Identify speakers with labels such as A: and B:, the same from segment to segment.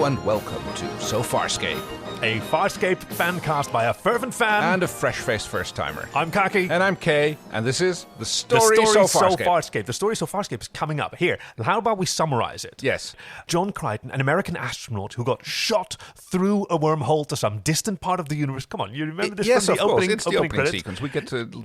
A: Hello and welcome to So Farscape,
B: a Farscape fan cast by a fervent fan
A: and a fresh-faced first-timer.
B: I'm Kaki.
A: And I'm Kay, and this is The Story So Farscape.
B: The Story So Farscape is coming up. Here, how about we summarize it?
A: Yes.
B: John Crichton, an American astronaut who got shot through a wormhole to some distant part of the universe. Come on, you remember this
A: yes,
B: from the
A: of
B: opening
A: course. It's the opening
B: credits?
A: sequence.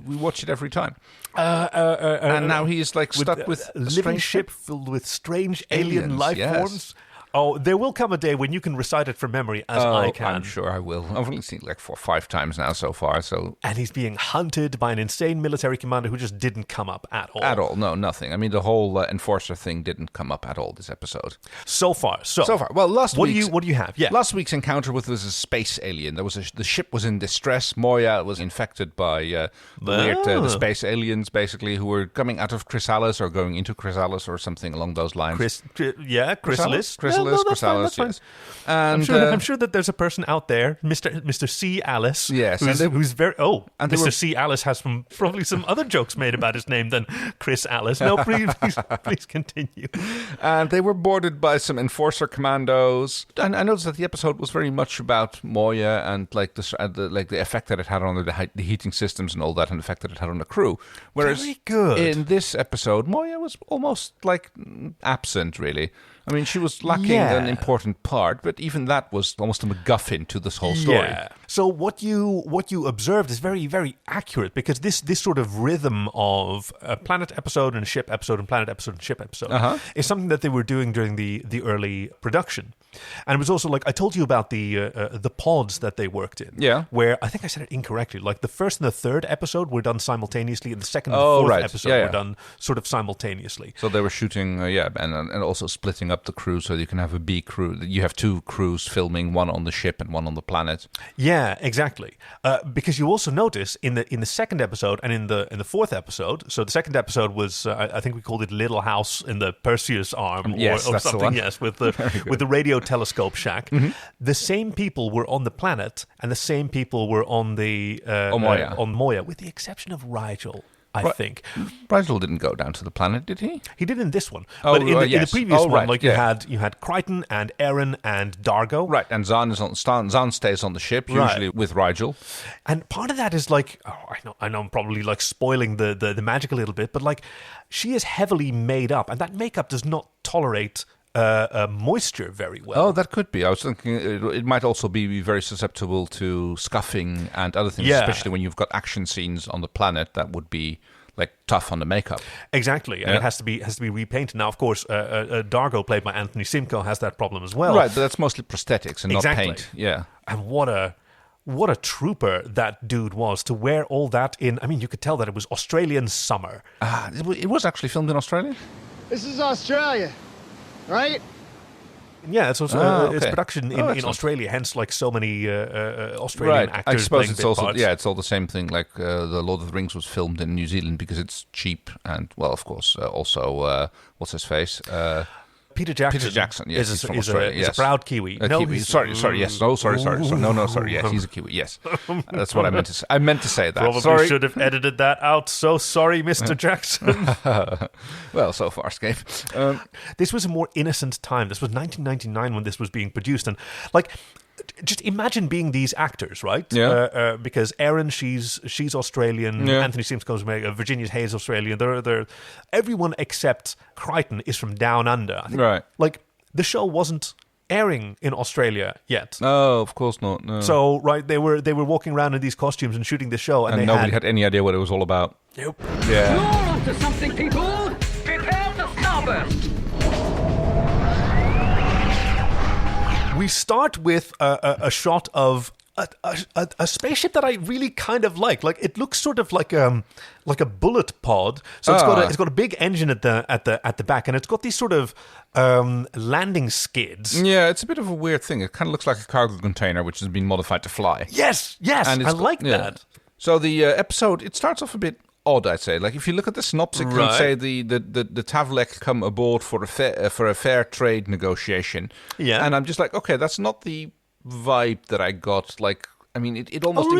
A: We watch it every time. And now he is like stuck with a
B: living ship filled with strange alien life forms. Oh, there will come a day when you can recite it from memory, as I can.
A: I'm sure I will. I've only seen it like 4 or 5 times now so far. So,
B: and he's being hunted by an insane military commander who just didn't come up at all.
A: At all, no, nothing. I mean, the whole enforcer thing didn't come up at all this episode.
B: So far.
A: Well, what do
B: you have? Yeah.
A: Last week's encounter was a space alien. The ship was in distress. Moya was infected by the space aliens, basically, who were coming out of Chrysalis or going into Chrysalis or something along those lines.
B: Chrysalis.
A: Chrysalis, yes.
B: And I'm sure that there's a person out there, Mr. C. Alice,
A: yes,
B: who's very... Oh, and Mr. C. Alice has probably some other jokes made about his name than Chris Alice. No, please continue.
A: And they were boarded by some enforcer commandos. And I noticed that the episode was very much about Moya and like the effect that it had on the heating systems and all that, and the effect that it had on the crew. Whereas
B: very good.
A: In this episode, Moya was almost like absent, really. I mean, she was lacking an important part, but even that was almost a MacGuffin to this whole story.
B: Yeah. So what you observed is very, very accurate, because this sort of rhythm of a planet episode and a ship episode and planet episode and ship episode is something that they were doing during the early production. And it was also like I told you about the pods that they worked in.
A: Yeah.
B: Where I think I said it incorrectly. Like the first and the third episode were done simultaneously, and the second and the fourth episode were done sort of simultaneously.
A: So they were shooting, and also splitting up the crew so you can have a B crew. You have 2 crews filming, one on the ship and one on the planet.
B: Yeah, exactly. Because you also notice in the second episode and in the fourth episode. So the second episode was I think we called it Little House in the Perseus arm or something. Yes, with the radio telescope shack. Mm-hmm. The same people were on the planet, and the same people were on the on Moya, with the exception of Rygel. I think
A: Rygel didn't go down to the planet, did he?
B: He did in this one, but in the previous one, you had Crichton and Aeryn and Dargo,
A: right? And Zhaan stays on the ship, usually with Rygel.
B: And part of that is like, I know, I'm probably like spoiling the magic a little bit, but like she is heavily made up, and that makeup does not tolerate moisture very well.
A: Oh, that could be. I was thinking it might also be very susceptible to scuffing and other things, especially when you've got action scenes on the planet. That would be like tough on the makeup.
B: Exactly, and it has to be repainted. Now, of course, Dargo, played by Anthony Simcoe, has that problem as well.
A: Right, but that's mostly prosthetics and not paint. Yeah,
B: and what a trooper that dude was to wear all that in. I mean, you could tell that it was Australian summer.
A: It was actually filmed in Australia.
C: This is Australia. Right?
B: Yeah, it's production in Australia, hence like so many Australian actors.
A: I suppose
B: playing
A: it's also
B: parts.
A: It's all the same thing. Like the Lord of the Rings was filmed in New Zealand because it's cheap, and well, of course, also what's his face.
B: Peter Jackson,
A: yes,
B: is
A: from Australia.
B: He's a proud Kiwi.
A: Kiwi. Sorry, yes. No, sorry. No, sorry. Yes, he's a Kiwi. Yes, that's what I meant to say. I meant to say that.
B: Probably should have edited that out. So sorry, Mr. Jackson.
A: Well, so Farscape.
B: This was a more innocent time. This was 1999 when this was being produced, and like, just imagine being these actors, right?
A: Yeah.
B: Because Aeryn, she's Australian. Yeah. Anthony Simcoe's Virginia Hayes Australian. They're everyone except Crichton is from down under. I think,
A: right.
B: Like the show wasn't airing in Australia yet.
A: No, of course not. No.
B: So they were walking around in these costumes and shooting the show, and
A: nobody had any idea what it was all about.
B: Nope.
A: Yeah.
D: You're onto something, people. Prepare the starburst.
B: We start with a shot of a spaceship that I really kind of like. Like it looks sort of like a bullet pod. So it's got a big engine at the back, and it's got these sort of landing skids.
A: Yeah, it's a bit of a weird thing. It kind of looks like a cargo container which has been modified to fly.
B: Yes, and I like that.
A: So the episode, it starts off a bit odd, I'd say. Like if you look at the synopsis, you would say the Tavlecs come aboard for a fair trade negotiation.
B: Yeah,
A: and I'm just like, okay, that's not the vibe that I got. Like I mean, it almost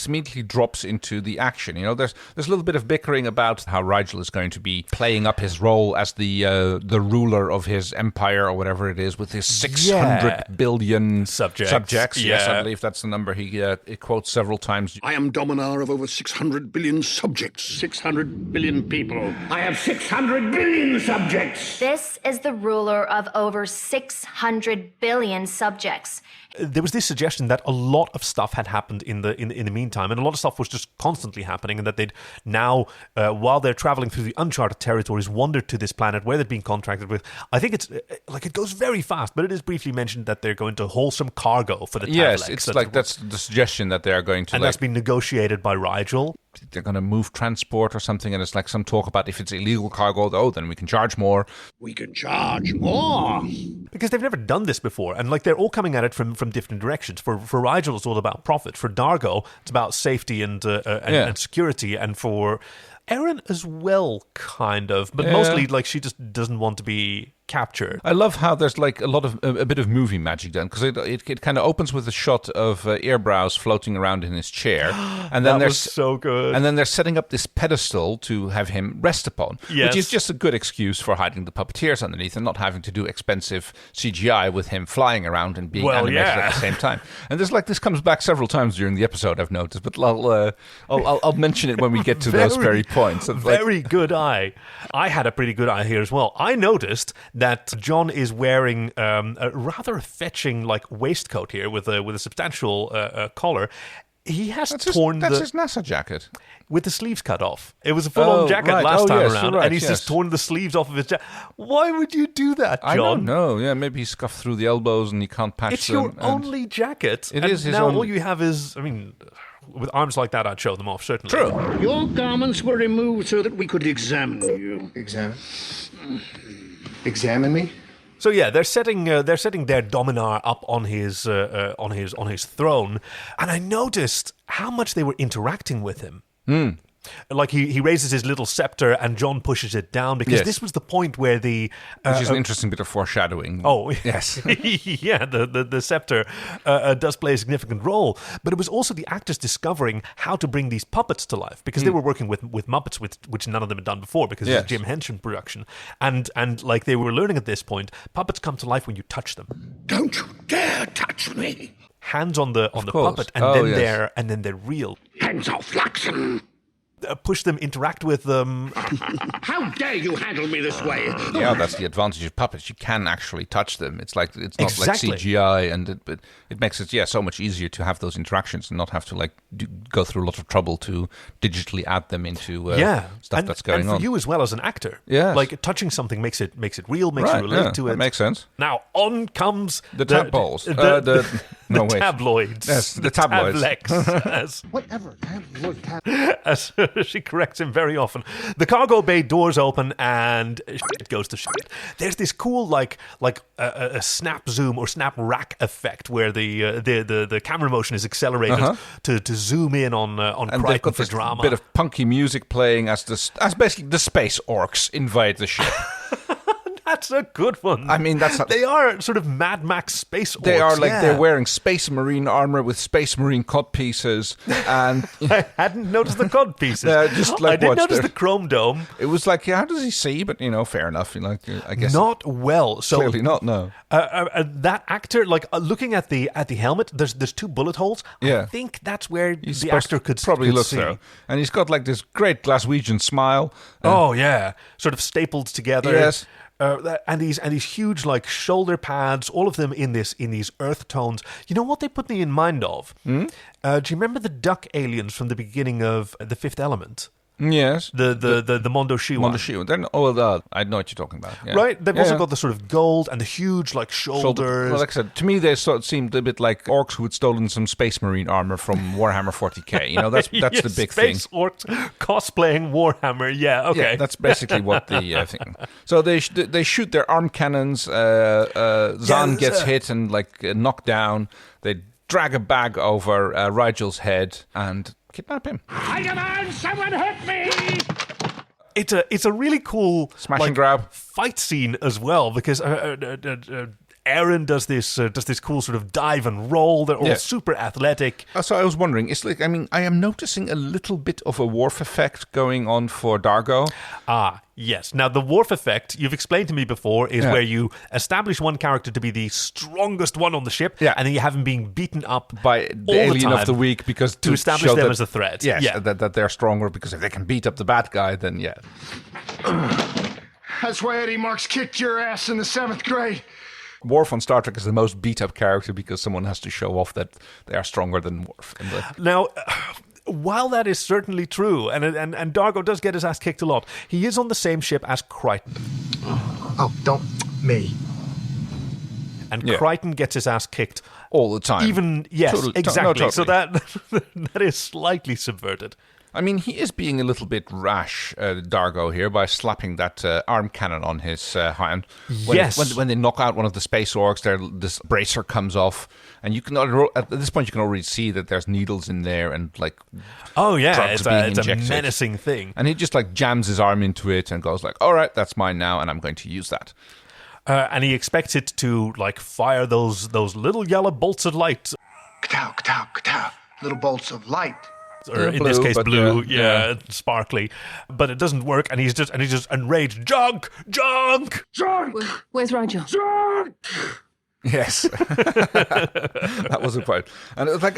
A: immediately drops into the action. You know, there's a little bit of bickering about how Rygel is going to be playing up his role as the ruler of his empire or whatever it is, with his 600 billion subjects.
B: Yeah.
A: Yes, I believe that's the number he quotes several times.
E: I am dominar of over 600 billion subjects. 600 billion people.
D: I have 600 billion subjects.
F: This is the ruler of over 600 billion subjects.
B: There was this suggestion that a lot of stuff had happened in the meantime, and a lot of stuff was just constantly happening, and that they'd now, while they're traveling through the uncharted territories, wandered to this planet where they'd been contracted with. I think it's it goes very fast, but it is briefly mentioned that they're going to haul some cargo for the Tavlecs.
A: Yes, it's that's the suggestion that they are going to,
B: and that's been negotiated by Rygel.
A: They're going to move transport or something, and it's like some talk about if it's illegal cargo, then we can charge more.
E: We can charge more.
B: Because they've never done this before, and they're all coming at it from different directions. For Rygel, it's all about profit. For Dargo, it's about safety and security, and for Aeryn as well, kind of, but mostly she just doesn't want to be captured.
A: I love how there's a bit of movie magic done, because it kind of opens with a shot of Earbrows floating around in his chair, and then
B: that was so good.
A: And then they're setting up this pedestal to have him rest upon, which is just a good excuse for hiding the puppeteers underneath and not having to do expensive CGI with him flying around and being animated at the same time. And this comes back several times during the episode, I've noticed, but I'll mention it when we get to those very points.
B: Very good eye. I had a pretty good eye here as well. I noticed that Zhaan is wearing a rather fetching waistcoat here with a substantial collar. He has
A: that's his NASA jacket
B: with the sleeves cut off. It was a full-on jacket last time around,
A: right,
B: and he's just torn the sleeves off of his jacket. Why would you do that, Zhaan?
A: I don't know. Yeah, maybe he scuffed through the elbows and he can't patch
B: it's
A: them.
B: It's your only jacket.
A: It is his
B: now
A: only...
B: all you have is, with arms like that, I'd show them off, certainly.
A: True.
E: Your garments were removed so that we could examine you.
C: Examine me?
B: So yeah, they're setting their dominar up on his throne, and I noticed how much they were interacting with him. He raises his little scepter and Zhaan pushes it down, because this was the point where which
A: is an interesting bit of foreshadowing.
B: Oh
A: yes,
B: yeah. The scepter does play a significant role, but it was also the actors discovering how to bring these puppets to life, because they were working with Muppets, which none of them had done before, because it's a Jim Henson production, and they were learning at this point, puppets come to life when you touch them.
E: Don't you dare touch me!
B: Hands on the puppet, and then they're real.
E: Hands off, Flaxen!
B: Push them, interact with them.
E: How dare you handle me this way?
A: Yeah, that's the advantage of puppets. You can actually touch them. It's not like CGI, and it makes it so much easier to have those interactions and not have to go through a lot of trouble to digitally add them into stuff that's going on.
B: And for you as well as an actor, touching something makes it real, makes you relate to it.
A: That makes sense.
B: Now on comes
A: the tadpoles,
B: the tabloids,
A: yes, the tabloids.
B: Tavlecs,
C: Whatever.
B: as she corrects him very often. The cargo bay doors open and it goes to shit. There's this cool a snap zoom or snap rack effect where the camera motion is accelerated to zoom in on
A: and
B: Crichton for drama.
A: Bit of punky music playing as basically the space orcs invade the ship.
B: That's a good one.
A: I mean,
B: they are sort of Mad Max space orcs.
A: They are they're wearing space marine armor with space marine codpieces, and
B: I hadn't noticed the codpieces. I did notice the chrome dome.
A: It was how does he see? But fair enough. I guess
B: not well. So
A: clearly not. No.
B: That actor, looking at the helmet, there's two bullet holes.
A: Yeah.
B: I think that's where the actor could
A: probably look
B: see.
A: through. And he's got this great Glaswegian smile.
B: Sort of stapled together.
A: Yes.
B: And these huge shoulder pads, all of them in these earth tones. You know what they put me in mind of? Do you remember the duck aliens from the beginning of The Fifth Element?
A: Yes.
B: The Mondo Shiwa.
A: Mondo Shiwa. I know what you're talking about. Yeah.
B: Right? They've also got the sort of gold and the huge shoulders.
A: Well, like I said, to me they sort of seemed a bit like orcs who had stolen some Space Marine armor from Warhammer 40k. That's the big thing.
B: Space orcs cosplaying Warhammer. Yeah, okay.
A: Yeah, that's basically what the thing. So they shoot their arm cannons. Zhaan gets hit and knocked down. They drag a bag over Rygel's head and kidnap him.
D: I demand someone hurt me!
B: It's a really cool
A: smash and grab
B: fight scene as well, because Aeryn does this cool sort of dive and roll. They're all super athletic.
A: So I was wondering, I am noticing a little bit of a Worf effect going on for Dargo.
B: Yes. Now, the Worf effect, you've explained to me before, is where you establish one character to be the strongest one on the ship, and then you have him being beaten up
A: by the alien of the week because
B: to establish them as a threat.
A: Yes, that they're stronger, because if they can beat up the bad guy, then
C: That's why Eddie Marks kicked your ass in the 7th grade.
A: Worf on Star Trek is the most beat-up character because someone has to show off that they are stronger than Worf.
B: Now, while that is certainly true, and Dargo does get his ass kicked a lot, he is on the same ship as Crichton.
G: Oh, don't me.
B: And Crichton gets his ass kicked
A: all the time.
B: Exactly. So that is slightly subverted.
A: I mean, he is being a little bit rash, Dargo, here, by slapping that arm cannon on his hand. When they knock out one of the space orcs, this bracer comes off, and you can at this point you can already see that there's needles in there and drugs being injected.
B: It's a menacing thing.
A: And he just jams his arm into it and goes all right, that's mine now, and I'm going to use that.
B: And he expects it to fire those little yellow bolts of light.
G: Ka-tow, ka-tow, ka-tow. Little bolts of light.
B: Or in this case, blue, sparkly. But it doesn't work, and he's just enraged. Junk!
H: Where's Rygel?
C: Junk!
A: Yes. That was a point. And it was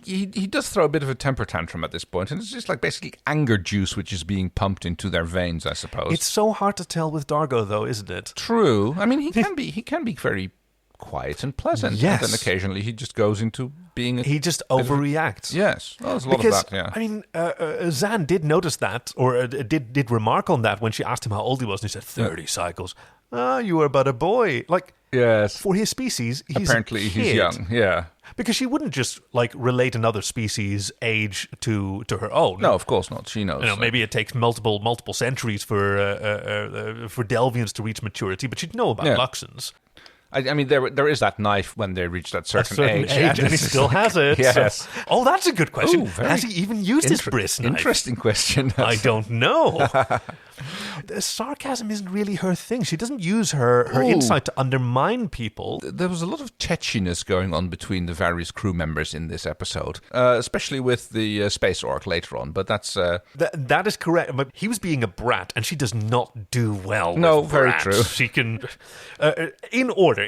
A: he does throw a bit of a temper tantrum at this point, and it's just basically anger juice which is being pumped into their veins, I suppose.
B: It's so hard to tell with Dargo, though, isn't it?
A: True. I mean, he can be very quiet and pleasant.
B: Yes.
A: And then occasionally he just goes into being
B: he just overreacts.
A: Yes. Well, there's a lot of that, yeah.
B: I mean, Zhaan did notice that, or did remark on that when she asked him how old he was, and he said 30 cycles. You were but a boy.
A: Yes.
B: For his species,
A: apparently
B: he's a kid.
A: He's young, yeah.
B: Because she wouldn't just relate another species' age to her own.
A: No, of course not. She knows.
B: Maybe it takes multiple centuries for Delvians to reach maturity, but she'd know about Luxons.
A: I mean, there is that knife when they reach that certain age.
B: And he still has it.
A: Yes.
B: So. That's a good question. Has he even used his bris knife?
A: Interesting question.
B: I don't know. The sarcasm isn't really her thing. She doesn't use her insight to undermine people.
A: There was a lot of tetchiness going on between the various crew members in this episode, especially with the space orc later on. But that's
B: that is correct. But he was being a brat, and she does not do well.
A: No,
B: with
A: very
B: brats.
A: true.
B: She can in order.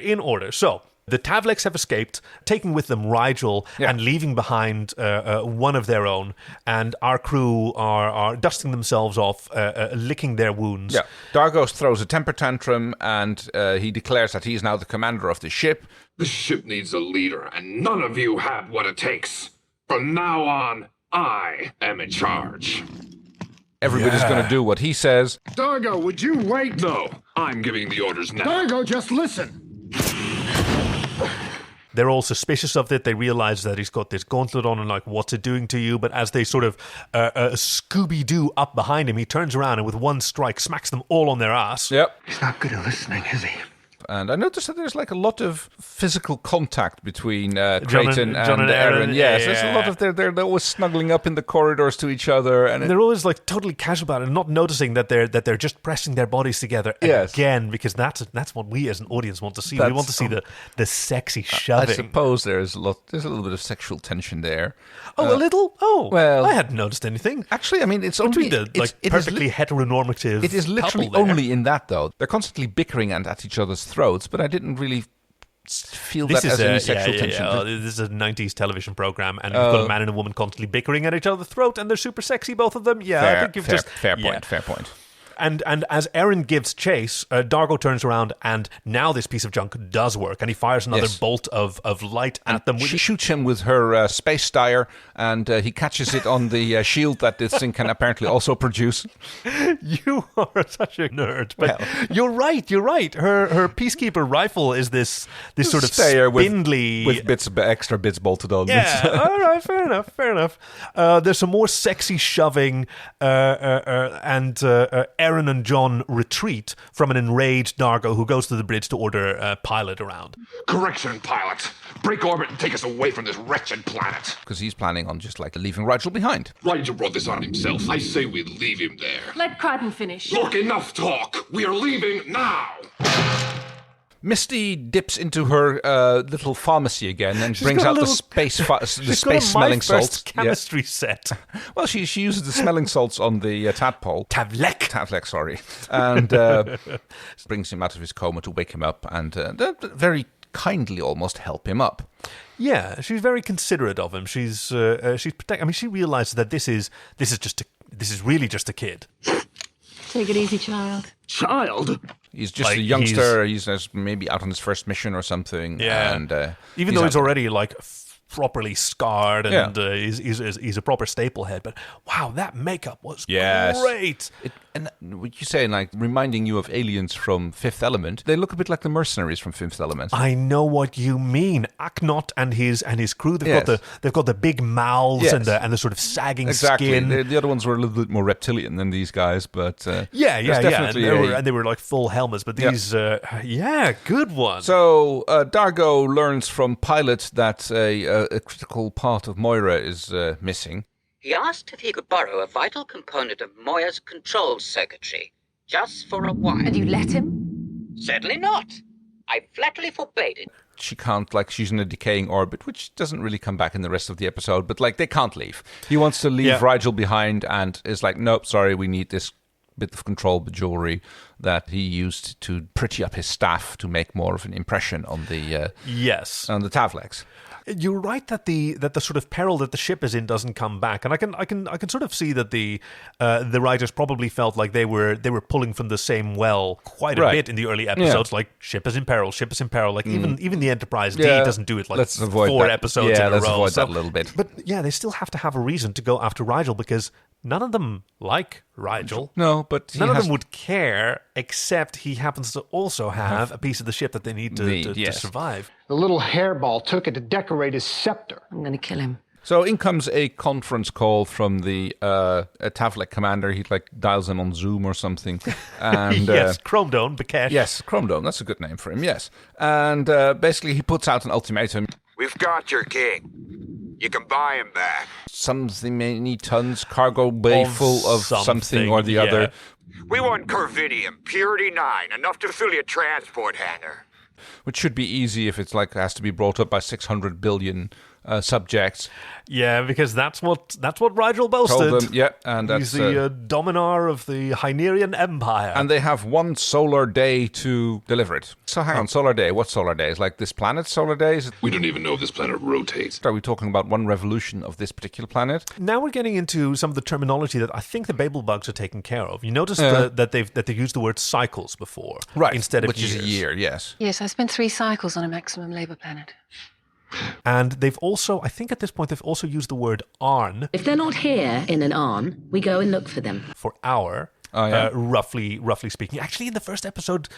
B: So. The Tavlecs have escaped, taking with them Rygel and leaving behind one of their own. And our crew are dusting themselves off, licking their wounds.
A: Yeah. Dargo throws a temper tantrum, and he declares that he is now the commander of the ship.
E: The ship needs a leader, and none of you have what it takes. From now on, I am in charge.
A: Everybody's going to do what he says.
C: Dargo, would you wait?
E: No, I'm giving the orders now.
C: Dargo, just listen.
B: They're all suspicious of it. They realize that he's got this gauntlet on and what's it doing to you? But as they sort of Scooby-Doo up behind him, he turns around and with one strike smacks them all on their ass.
A: Yep.
G: He's not good at listening, is he?
A: And I noticed that there's a lot of physical contact between Crichton and Aeryn. Yes, there's a lot of they're always snuggling up in the corridors to each other, and
B: they're always totally casual about it, and not noticing that they're just pressing their bodies together again, because that's what we as an audience want to see. We want to see the sexy shoving.
A: I suppose there's a little bit of sexual tension there.
B: Oh, a little? Oh,
A: well,
B: I hadn't noticed anything.
A: Actually, I mean, it's
B: between
A: only
B: the perfectly heteronormative.
A: It is literally only in that, though. They're constantly bickering at each other's throats, but I didn't really feel that as any sexual tension.
B: Yeah. This is a 90s television program, and you've got a man and a woman constantly bickering at each other's throat, and they're super sexy, both of them. Yeah, I think you've
A: fair point.
B: And as Aeryn gives chase, Dargo turns around, and now this piece of junk does work, and he fires another bolt of light at them.
A: She shoots him with her space stire, and he catches it on the shield that this thing can apparently also produce.
B: You are such a nerd, but you're right. Her peacekeeper rifle is this sort of spindly
A: with extra bits bolted on.
B: Yeah, all right, fair enough. There's some more sexy shoving, and Aeryn and John retreat from an enraged Dargo who goes to the bridge to order Pilot around.
E: Correction, Pilot. Break orbit and take us away from this wretched planet.
A: Because he's planning on just leaving Rygel behind.
E: Rygel brought this on himself. I say we leave him there.
H: Let Crichton finish.
E: Look, enough talk. We are leaving now.
A: Misty dips into her little pharmacy again and brings out the space smelling salts.
B: Chemistry set.
A: Well, she uses the smelling salts on the tadpole.
B: Tavlecs,
A: sorry. And brings him out of his coma to wake him up and very kindly almost help him up.
B: Yeah, she's very considerate of him. She's protecting. I mean, she realizes that this is really just a kid.
H: Take it easy, child.
C: Child?
A: He's just a youngster. He's maybe out on his first mission or something.
B: Yeah.
A: And
B: even though he's already like properly scarred and he's a proper staple head, but wow, that makeup was great.
A: And what you say, like reminding you of aliens from Fifth Element, they look a bit like the mercenaries from Fifth Element.
B: I know what you mean. Aknot and his crew, they've got the big mouths and the sort of sagging skin.
A: The other ones were a little bit more reptilian than these guys, but
B: definitely and they were like full helmets. But these, good one.
A: So Dargo learns from Pilot that a critical part of Moira is missing.
I: He asked if he could borrow a vital component of Moya's control circuitry, just for a while.
H: And you let him?
I: Certainly not. I flatly forbade it.
A: She can't, she's in a decaying orbit, which doesn't really come back in the rest of the episode, but, they can't leave. He wants to leave Rygel behind and is like, nope, sorry, we need this bit of control jewelry that he used to pretty up his staff to make more of an impression on the on the Tavlecs.
B: You're right that the sort of peril that the ship is in doesn't come back, and I can sort of see that the writers probably felt like they were pulling from the same well quite a bit in the early episodes. Like ship is in peril. Like even the Enterprise D doesn't do it like
A: let's avoid
B: 4
A: that.
B: episodes in a row.
A: Let's avoid that a little bit.
B: But they still have to have a reason to go after Rygel because none of them like Rygel.
A: No, but
B: none of them would care, except he happens to also have a piece of the ship that they need to survive.
C: The little hairball took it to decorate his scepter.
H: I'm going to kill him.
A: So in comes a conference call from the Tavlec commander. He dials in on Zoom or something. And
B: yes, Chromedome, Bekhesh.
A: Yes, Chromedome. That's a good name for him. Yes, and basically he puts out an ultimatum.
J: We've got your king. You can buy him back.
A: Something many tons, cargo bay full of something or the other.
J: We want Corvidium, Purity 9, enough to fill your transport hangar.
A: Which should be easy if it's has to be brought up by 600 billion subjects.
B: Yeah, because that's what Rygel boasted.
A: Told them, and
B: he's the dominar of the Hynerian Empire.
A: And they have one solar day to deliver it. So hang on, solar day. What solar day? Is this planet's solar day?
E: We don't even know if this planet rotates.
A: Are we talking about one revolution of this particular planet?
B: Now we're getting into some of the terminology that I think the Babel bugs are taking care of. You notice that they've used the word cycles before,
A: right?
B: Instead of
A: which
B: years.
A: Is a year, yes.
H: Yes, I spent 3 cycles on a maximum labour planet.
B: And they've also, I think at this point, they've also used the word Arn.
K: If they're not here in an Arn, we go and look for them.
B: For hour. Roughly speaking. Actually, in the first episode,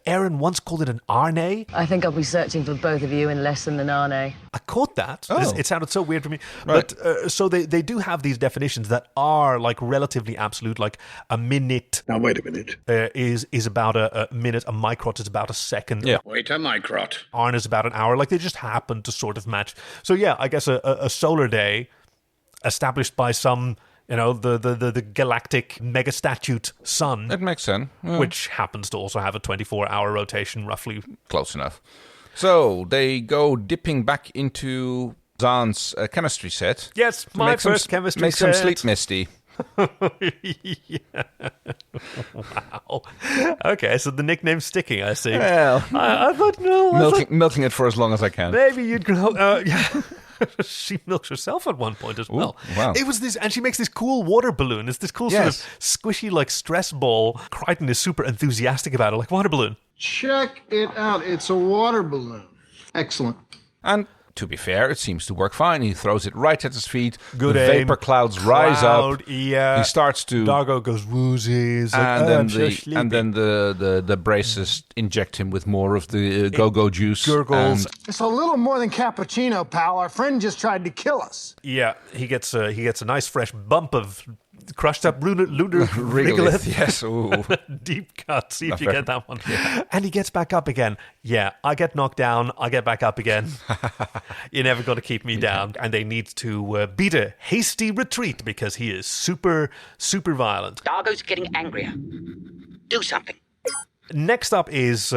B: Aeryn once called it an Arne.
K: I think I'll be searching for both of you in less than an Arne.
B: I caught that.
A: Oh.
B: It sounded so weird for me.
A: Right.
B: But so they do have these definitions that are relatively absolute. Like a minute.
C: Now wait a minute.
B: Is about a minute. A microt is about a second.
A: Yeah.
C: Wait a microt.
B: Arn is about an hour. They just happen to sort of match. So yeah, I guess a solar day established by some. The galactic megastatute sun.
A: That makes sense. Yeah.
B: Which happens to also have a 24-hour rotation, roughly.
A: Close enough. So they go dipping back into Zhaan's chemistry set.
B: Yes, my first chemistry set.
A: Makes him sleep misty.
B: Yeah. Wow. Okay, so the nickname's sticking, I see.
A: Well,
B: I thought, no.
A: Milking it for as long as I can.
B: Maybe you'd grow... yeah. She milks herself at one point as well.
A: Ooh, wow.
B: It was this, and she makes this cool water balloon. It's this cool sort of squishy, stress ball. Crichton is super enthusiastic about it, water balloon.
C: Check it out. It's a water balloon. Excellent.
A: And to be fair, it seems to work fine. He throws it right at his feet.
B: Good
A: the
B: aim.
A: vapor clouds rise up.
B: Yeah.
A: He starts to...
B: Dargo goes woozy.
A: And then the braces inject him with more of the go-go juice.
B: Gurgles.
C: It's a little more than cappuccino, pal. Our friend just tried to kill us.
B: Yeah, he gets a nice fresh bump of crushed up lunar
A: regolith. Yes, ooh.
B: Deep cut. See if you get that one. Yeah. And he gets back up again. Yeah, I get knocked down. I get back up again. You're never going to keep me down. And they need to beat a hasty retreat because he is super, super violent.
I: Dargo's getting angrier. Do something.
B: Next up is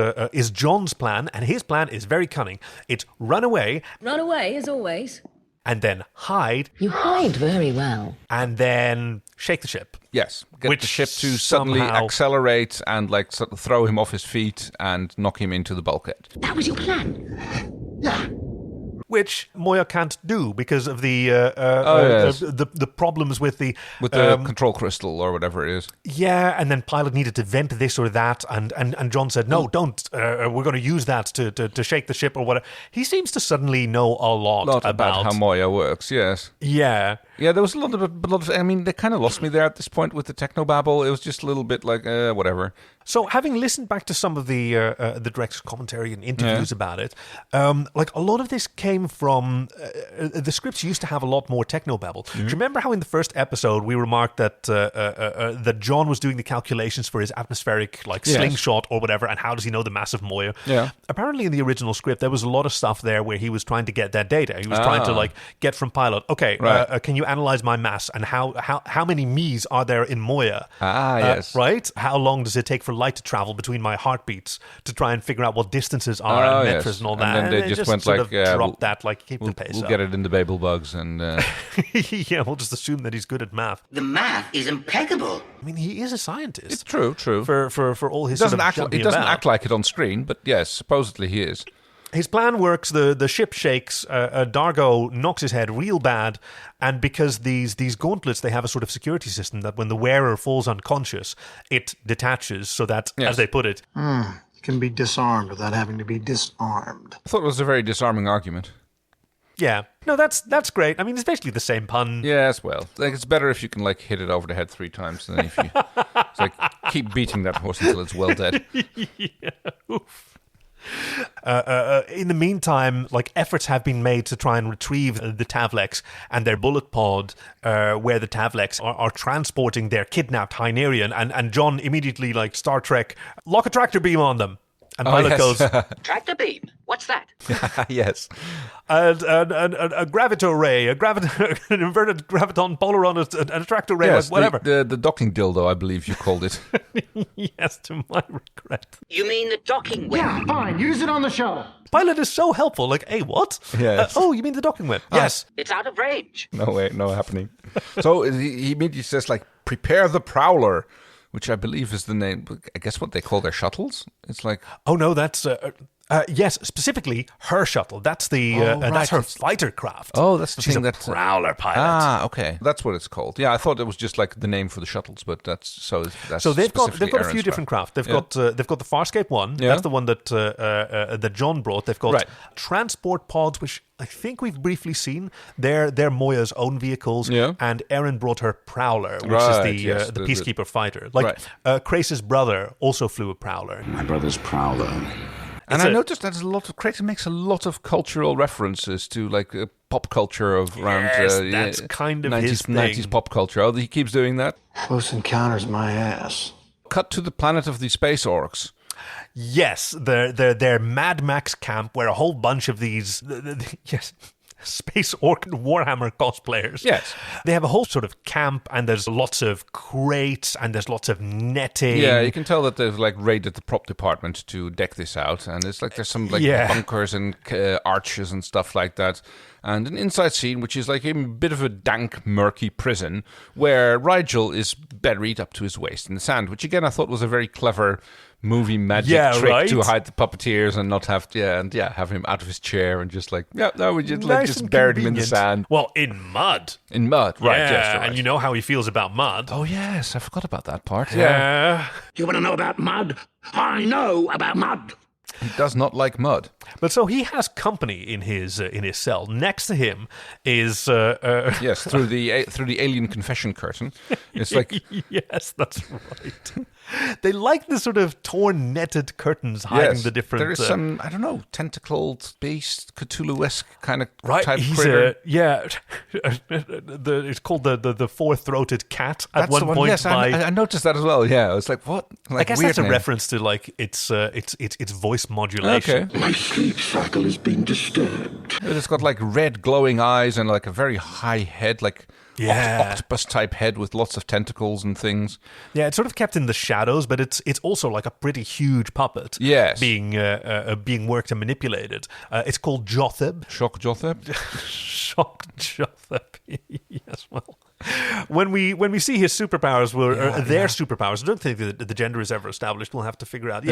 B: John's plan, and his plan is very cunning. It's run away.
K: Run away, as always.
B: And then hide.
K: You hide very well.
B: And then shake the ship.
A: Yes, get the ship to suddenly accelerate and like sort of throw him off his feet and knock him into the bulkhead.
K: That was your plan?
G: Yeah.
B: Which Moya can't do because of the problems with the
A: control crystal or whatever it is.
B: Yeah, and then Pilot needed to vent this or that, and John said, "No, don't. We're going to use that to shake the ship or whatever." He seems to suddenly know a lot about
A: how Moya works. Yes.
B: Yeah.
A: Yeah, there was a lot of. I mean, they kind of lost me there at this point with the technobabble. It was just a little bit like whatever.
B: So, having listened back to some of the director's commentary and interviews about it, like a lot of this came from the scripts used to have a lot more technobabble. Do you remember how in the first episode we remarked that that John was doing the calculations for his atmospheric slingshot or whatever, and how does he know the mass of Moya?
A: Yeah.
B: Apparently, in the original script, there was a lot of stuff there where he was trying to get that data. He was trying to get from Pilot. Okay, can you analyze my mass and how many me's are there in Moya?
A: Yes.
B: Right. How long does it take for light to travel between my heartbeats to try and figure out what distances are and meters and all that.
A: And then they just went
B: sort
A: like,
B: of dropped that, keep the pace
A: we'll
B: up.
A: get it in the Babel bugs and...
B: Yeah, we'll just assume that he's good at math.
I: The math is impeccable.
B: I mean, he is a scientist.
A: It's true.
B: For all his
A: He doesn't act like it on screen, but yes, supposedly he is.
B: His plan works. The ship shakes. Dargo knocks his head real bad, and because these gauntlets, they have a sort of security system that when the wearer falls unconscious, it detaches so that, as they put it,
C: can be disarmed without having to be disarmed.
A: I thought it was a very disarming argument.
B: Yeah, no, that's great. I mean, it's basically the same pun.
A: Yes, well, it's better if you can hit it over the head 3 times than if you keep beating that horse until it's well dead.
B: Yeah, oof. In the meantime, efforts have been made to try and retrieve the Tavlecs and their bullet pod, where the Tavlecs are transporting their kidnapped Hynerian, and John immediately, Star Trek, lock a tractor beam on them. And Pilot goes,
I: Tractor beam? What's that?
A: Yes.
B: A gravito ray, an inverted graviton polar on and a tractor ray, whatever.
A: The docking dildo, I believe you called it.
B: Yes, to my regret.
I: You mean the docking whip?
C: Yeah, fine. Use it on the show.
B: Pilot is so helpful. Hey, what?
A: Yes.
B: You mean the docking whip? Yes.
I: It's out of range.
A: No way, no happening. So he immediately says, prepare the Prowler, which I believe is the name. I guess what they call their shuttles. It's like...
B: Oh, no, that's... yes, specifically her shuttle. That's the that's her fighter craft.
A: Oh, that's the
B: She's
A: thing
B: a Prowler pilot.
A: Okay, that's what it's called. Yeah, I thought it was just the name for the shuttles, but that's so
B: they've got a few different craft. They've got the Farscape one.
A: Yeah.
B: That's the one that John brought. They've got transport pods, which I think we've briefly seen. They're Moya's own vehicles.
A: Yeah.
B: And Aeryn brought her Prowler, which is the Peacekeeper fighter. Crace's brother also flew a Prowler.
E: My brother's Prowler.
A: And I noticed that Crichton makes a lot of cultural references to pop culture of around
B: that's kind of
A: 90s,
B: his thing.
A: 90s pop culture. Oh, he keeps doing that.
C: Close Encounters my ass.
A: Cut to the planet of the space orcs.
B: Yes, their Mad Max camp where a whole bunch of these Space Orc Warhammer cosplayers.
A: Yes.
B: They have a whole sort of camp, and there's lots of crates, and there's lots of netting.
A: Yeah, you can tell that they've raided the prop department to deck this out, and it's there's some bunkers and arches and stuff like that. And an inside scene, which is a bit of a dank, murky prison, where Rygel is buried up to his waist in the sand, which again I thought was a very clever movie magic trick to hide the puppeteers and not have have him out of his chair and just we just buried him in the sand.
B: Well, in mud.
A: In mud, right?
B: Yeah,
A: yes, right.
B: And you know how he feels about mud.
A: Oh yes, I forgot about that part.
B: Yeah.
J: You want to know about mud? I know about mud.
A: He does not like mud.
B: But so he has company in his cell. Next to him is
A: yes, through the alien confession curtain. It's
B: yes, that's right. They like the sort of torn netted curtains hiding the different...
A: There is some, I don't know, tentacled, based, Cthulhu-esque kind of type
B: he's
A: critter.
B: It's called the four-throated cat at
A: That's
B: one
A: the one,
B: point.
A: yes, I noticed that as well, yeah. I was like, what?
B: I guess that's a reference to its voice modulation.
A: Okay.
E: My sleep cycle is being disturbed.
A: It's got red glowing eyes and a very high head, octopus-type head with lots of tentacles and things.
B: Yeah, it's sort of kept in the shadows, but it's also like a pretty huge puppet.
A: Yes.
B: Being worked and manipulated. It's called Jotheb.
A: Shock Jotheb?
B: Shock Jotheb. Yes, well. When we see his superpowers, their superpowers, I don't think that the gender is ever established. We'll have to figure out.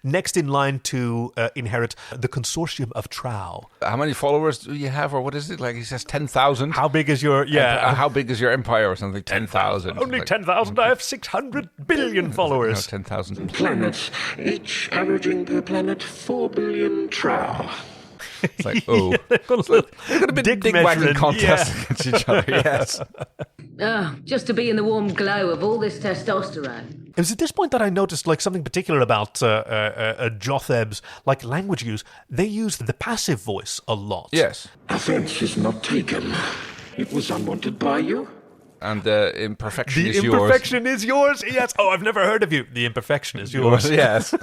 B: Next in line to inherit the consortium of Trow.
A: How many followers do you have, or what is it? Like he says 10,000.
B: How big is your
A: how big is your empire or something? 10,000.
B: Only 10,000. I have 600 billion followers.
A: No, 10,000
E: planets, each averaging per planet 4 billion Trow.
A: It's like, oh, they've got a bit of dick-wagging contest against each other, yes.
K: Oh, just to be in the warm glow of all this testosterone.
B: It was at this point that I noticed like something particular about Jotheb's like language use. They use the passive voice a lot.
A: Yes.
E: Offense is not taken. It was unwanted by you.
A: And the imperfection is yours.
B: The imperfection is yours? Yes. Oh, I've never heard of you. The imperfection is yours.
A: Yes.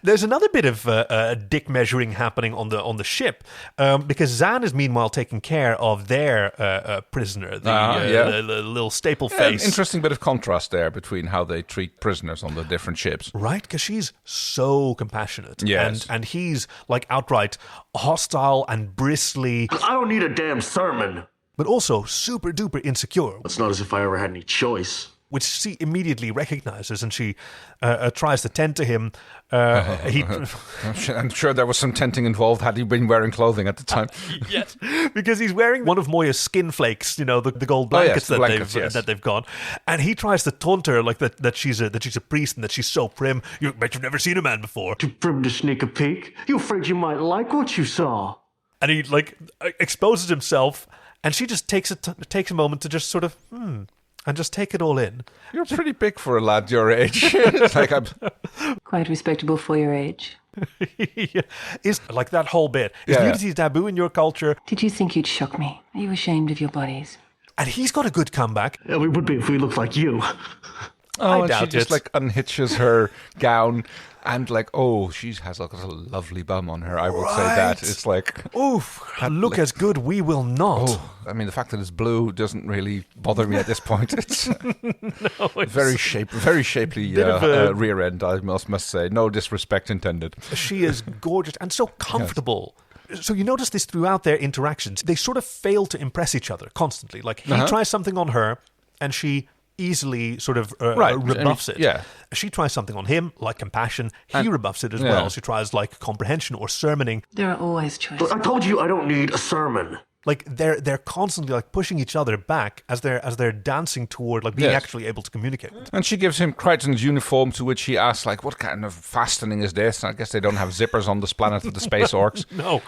B: There's another bit of dick measuring happening on the ship because Zhaan is meanwhile taking care of their prisoner, the little staple face.
A: An interesting bit of contrast there between how they treat prisoners on the different ships.
B: Right, because she's so compassionate.
A: Yes.
B: And he's like outright hostile and bristly.
L: I don't need a damn sermon.
B: But also super duper insecure.
L: It's not as if I ever had any choice.
B: Which she immediately recognizes, and she tries to tend to him.
A: I'm sure there was some tenting involved had he been wearing clothing at the time.
B: Yes, because he's wearing one of Moya's skin flakes, the gold blankets, that they've got, and he tries to taunt her like that she's a priest and that she's so prim. You bet you've never seen a man before.
L: Too prim to sneak a peek. You afraid you might like what you saw?
B: And he exposes himself. And she just takes a moment to just sort of, and just take it all in.
A: You're pretty big for a lad your age. It's like I'm
H: quite respectable for your age.
B: Is like that whole bit. Is nudity taboo in your culture?
H: Did you think you'd shock me? Are you ashamed of your bodies?
B: And he's got a good comeback.
L: Yeah, we would be if we looked like you.
A: Oh, and she just unhitches her gown. And she has a lovely bum on her. I would say that. It's like,
B: oof, look as good we will not.
A: Oh, I mean, the fact that it's blue doesn't really bother me at this point. It's, it's very shapely rear end, I must say. No disrespect intended.
B: She is gorgeous and so comfortable. Yes. So you notice this throughout their interactions. They sort of fail to impress each other constantly. Like he tries something on her and she easily sort of rebuffs it.
A: Yeah.
B: She tries something on him, like compassion. He rebuffs it as well. She tries like comprehension or sermoning.
H: There are always choices.
L: I told you I don't need a sermon.
B: Like they're constantly like pushing each other back as they're dancing toward like being actually able to communicate.
A: And she gives him Crichton's uniform, to which he asks like, "What kind of fastening is this?" And I guess they don't have zippers on this planet of the space orcs.
B: No,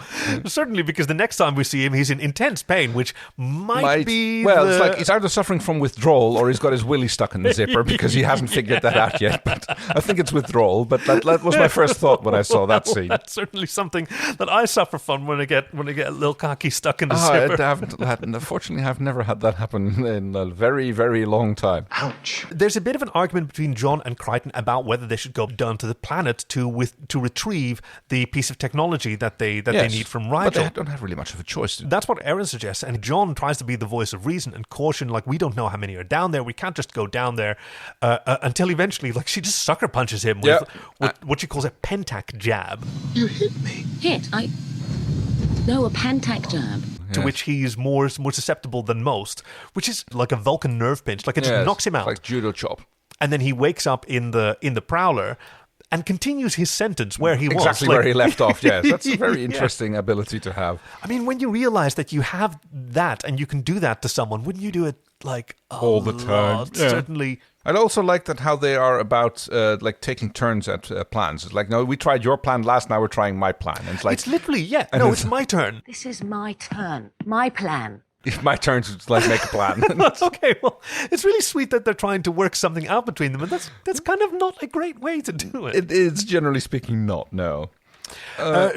B: certainly because the next time we see him, he's in intense pain, which might be.
A: Well, it's like he's either suffering from withdrawal or he's got his willy stuck in the zipper because he hasn't figured that out yet. But I think it's withdrawal. But that was my first thought when I saw that scene.
B: That's certainly something that I suffer from when I get a little cocky stuck in the zipper.
A: Unfortunately, I've never had that happen in a very, very long time.
G: Ouch.
B: There's a bit of an argument between John and Crichton about whether they should go down to the planet to retrieve the piece of technology that they need from Rygel.
A: But they don't have really much of a choice.
B: That's what Aeryn suggests, and John tries to be the voice of reason and caution, like, we don't know how many are down there, we can't just go down there, until eventually, like, she just sucker punches him with what she calls a pentac jab.
G: You hit me.
K: Hit? No, a pentac jab.
B: To which he's more susceptible than most, which is like a Vulcan nerve pinch. Like it just knocks him out.
A: Like judo chop.
B: And then he wakes up in the Prowler and continues his sentence where he was.
A: Exactly where he left off, yes. That's a very interesting ability to have.
B: I mean, when you realize that you have that and you can do that to someone, wouldn't you do it like
A: all the time?
B: Yeah. Certainly.
A: I'd also like that how they are about like taking turns at plans. It's like, no, we tried your plan last, now we're trying my plan. And it's like,
B: it's literally, it's my turn.
K: This is my turn. My plan.
A: It's my turn to like make a plan.
B: Okay, well, it's really sweet that they're trying to work something out between them, and that's kind of not a great way to do it.
A: It is, generally speaking, not, no.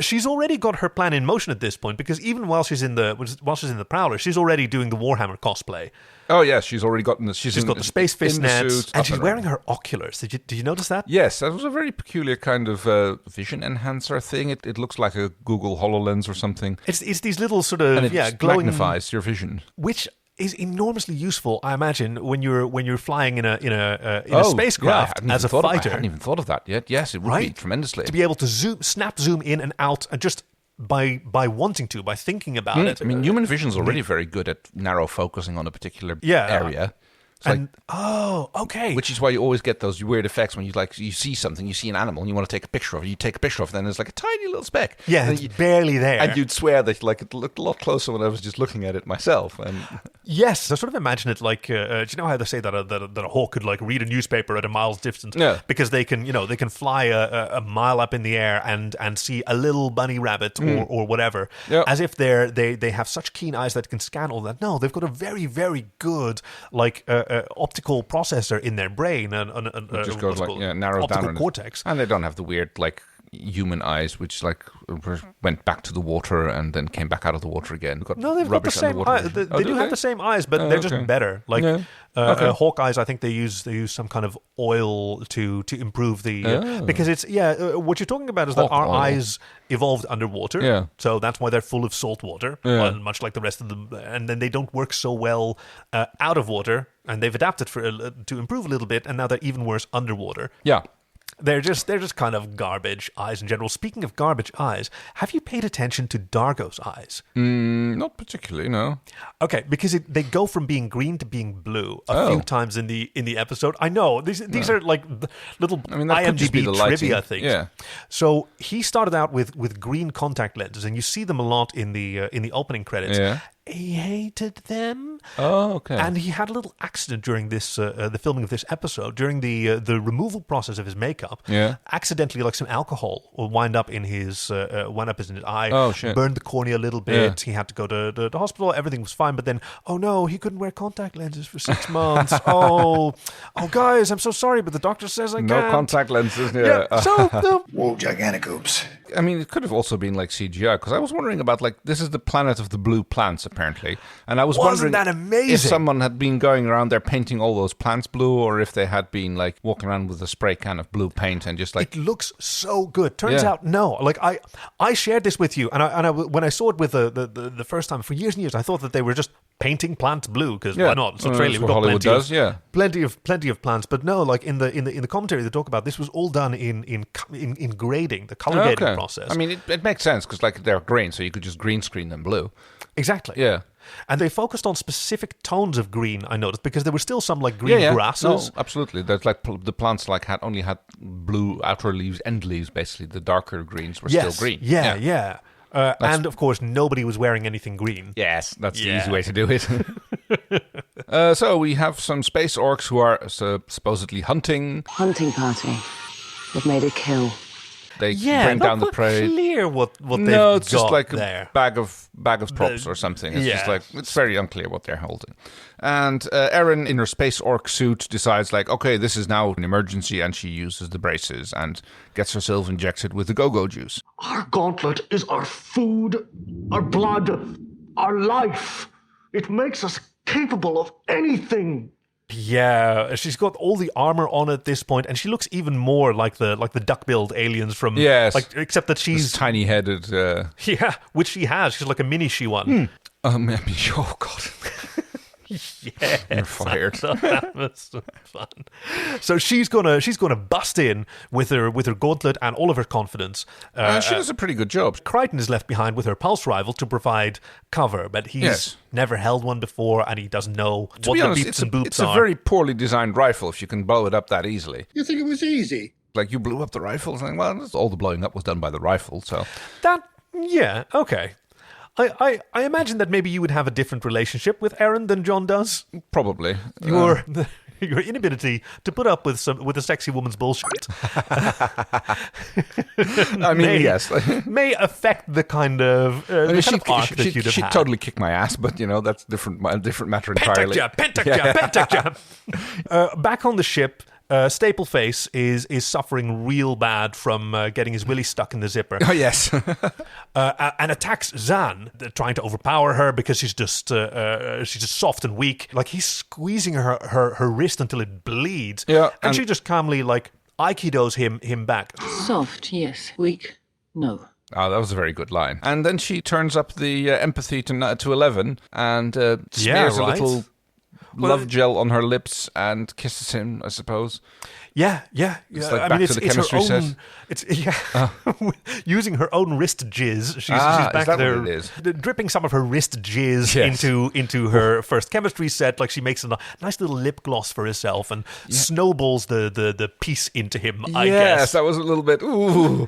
B: She's already got her plan in motion at this point, because even while she's in the Prowler, she's already doing the Warhammer cosplay.
A: Oh yes, she's already gotten this.
B: She's got the space fishnets, and she's wearing her oculars. Did you notice that?
A: Yes, that was a very peculiar kind of vision enhancer thing. It looks like a Google HoloLens or something.
B: It's these little sort of
A: and it
B: glowing,
A: magnifies your vision,
B: which is enormously useful, I imagine, when you're flying in a spacecraft as a fighter.
A: I hadn't even thought of that yet. Yes, it would be tremendously
B: to be able to zoom in and out, and just by thinking about it.
A: I mean, human vision's already very good at narrow focusing on a particular area.
B: Okay.
A: Which is why you always get those weird effects when you see something, you see an animal, and you want to take a picture of it. You take a picture of it, and then there's like a tiny little speck.
B: Yeah, it's barely there.
A: And you'd swear that it looked a lot closer when I was just looking at it myself. And
B: yes, I sort of imagine it like, do you know how they say that a hawk could like read a newspaper at a mile's distance?
A: Yeah.
B: Because they can fly a mile up in the air and see a little bunny rabbit or whatever, as if they have such keen eyes that can scan all that. No, they've got a very, very good optical processor in their brain and
A: just goes narrows
B: optical
A: down
B: cortex,
A: and they don't have the weird human eyes, which went back to the water and then came back out of the water again.
B: No, they've got the same eyes. They do have the same eyes, but they're just better. Hawk eyes, I think they use some kind of oil to improve the because it's what you're talking about is that our eyes evolved underwater, so that's why they're full of salt water, much like the rest of them, and then they don't work so well out of water, and they've adapted to improve a little bit, and now they're even worse underwater.
A: Yeah.
B: They're just kind of garbage eyes in general. Speaking of garbage eyes, have you paid attention to Dargo's eyes?
A: Not particularly, no.
B: Okay, because they go from being green to being blue a few times in the episode. I know these are like little IMDb trivia things.
A: Yeah.
B: So he started out with green contact lenses, and you see them a lot in the opening credits.
A: Yeah.
B: He hated them.
A: Oh, okay.
B: And he had a little accident during this the filming of this episode. During the removal process of his makeup, accidentally, some alcohol will wind up in his eye.
A: Oh, shit.
B: Burned the cornea a little bit. He had to go to the hospital. Everything was fine, but then, oh no, he couldn't wear contact lenses for 6 months. oh, guys, I'm so sorry, but the doctor says I can't.
A: No contact lenses.
G: Whoa, gigantic oops.
A: I mean, it could have also been like CGI, because I was wondering about this is the planet of the blue plants apparently, and I was wondering
B: that amazing?
A: If someone had been going around there painting all those plants blue, or if they had been walking around with a spray can of blue paint and just
B: it looks so good. Turns out no. I shared this with you, and I when I saw it with the first time for years and years, I thought that they were just painting plants blue, because why not? It's Australia, we've got
A: Hollywood
B: plenty of plants, but no, in the commentary they talk about this was all done in grading, the color grading process.
A: I mean, it makes sense because they're green, so you could just green screen them blue.
B: Exactly.
A: Yeah.
B: And they focused on specific tones of green, I noticed, because there were still some green grasses.
A: No, absolutely. There's the plants only had blue outer leaves, end leaves, basically. The darker greens were still green.
B: Yeah. And of course, nobody was wearing anything green.
A: Yes, that's the easy way to do it. So we have some space orcs who are supposedly hunting.
H: Hunting party. They've made a kill.
A: They bring down the prey.
B: Clear what they've got.
A: No, it's just like
B: there.
A: a bag of props or something. It's just it's very unclear what they're holding. And Aeryn, in her space orc suit, decides okay, this is now an emergency, and she uses the braces and gets herself injected with the go-go juice.
L: Our gauntlet is our food, our blood, our life. It makes us capable of anything.
B: Yeah, she's got all the armor on at this point, and she looks even more like the duck-billed aliens from except that she's
A: tiny-headed.
B: Which she has. She's like a mini She-1.
A: Oh god.
B: Yes,
A: you're fired.
B: That was fun. So she's gonna bust in with her gauntlet and all of her confidence.
A: She does a pretty good job.
B: Crichton is left behind with her pulse rifle to provide cover, but he's never held one before, and he doesn't know what the beeps and boops are.
A: It's a very poorly designed rifle if you can blow it up that easily.
G: You think it was easy?
A: You blew up the rifle, saying, well, all the blowing up was done by the rifle, so
B: okay. I imagine that maybe you would have a different relationship with Aeryn than John does.
A: Probably.
B: Your inability to put up with a sexy woman's bullshit.
A: I mean, yes,
B: may affect the kind of arc that you'd have
A: she'd
B: had.
A: totally kick my ass, but that's a different matter entirely.
B: Pentac jab. Back on the ship, Stapleface is suffering real bad from getting his willy stuck in the zipper.
A: Oh, yes.
B: And attacks Zhaan, trying to overpower her because she's just soft and weak. Like, he's squeezing her wrist until it bleeds.
A: Yeah,
B: and she just calmly, like, Aikidos him back.
H: Soft, yes. Weak, no.
A: Oh, that was a very good line. And then she turns up the empathy to 11 and smears a little love gel on her lips and kisses him, I suppose.
B: Yeah.
A: It's like back to the chemistry set.
B: Using her own wrist jizz. She's back
A: is that
B: there,
A: what it is?
B: Dripping some of her wrist jizz into her first chemistry set. Like, she makes a nice little lip gloss for herself and snowballs the piece into him. I guess.
A: Yes, that was a little bit. Ooh.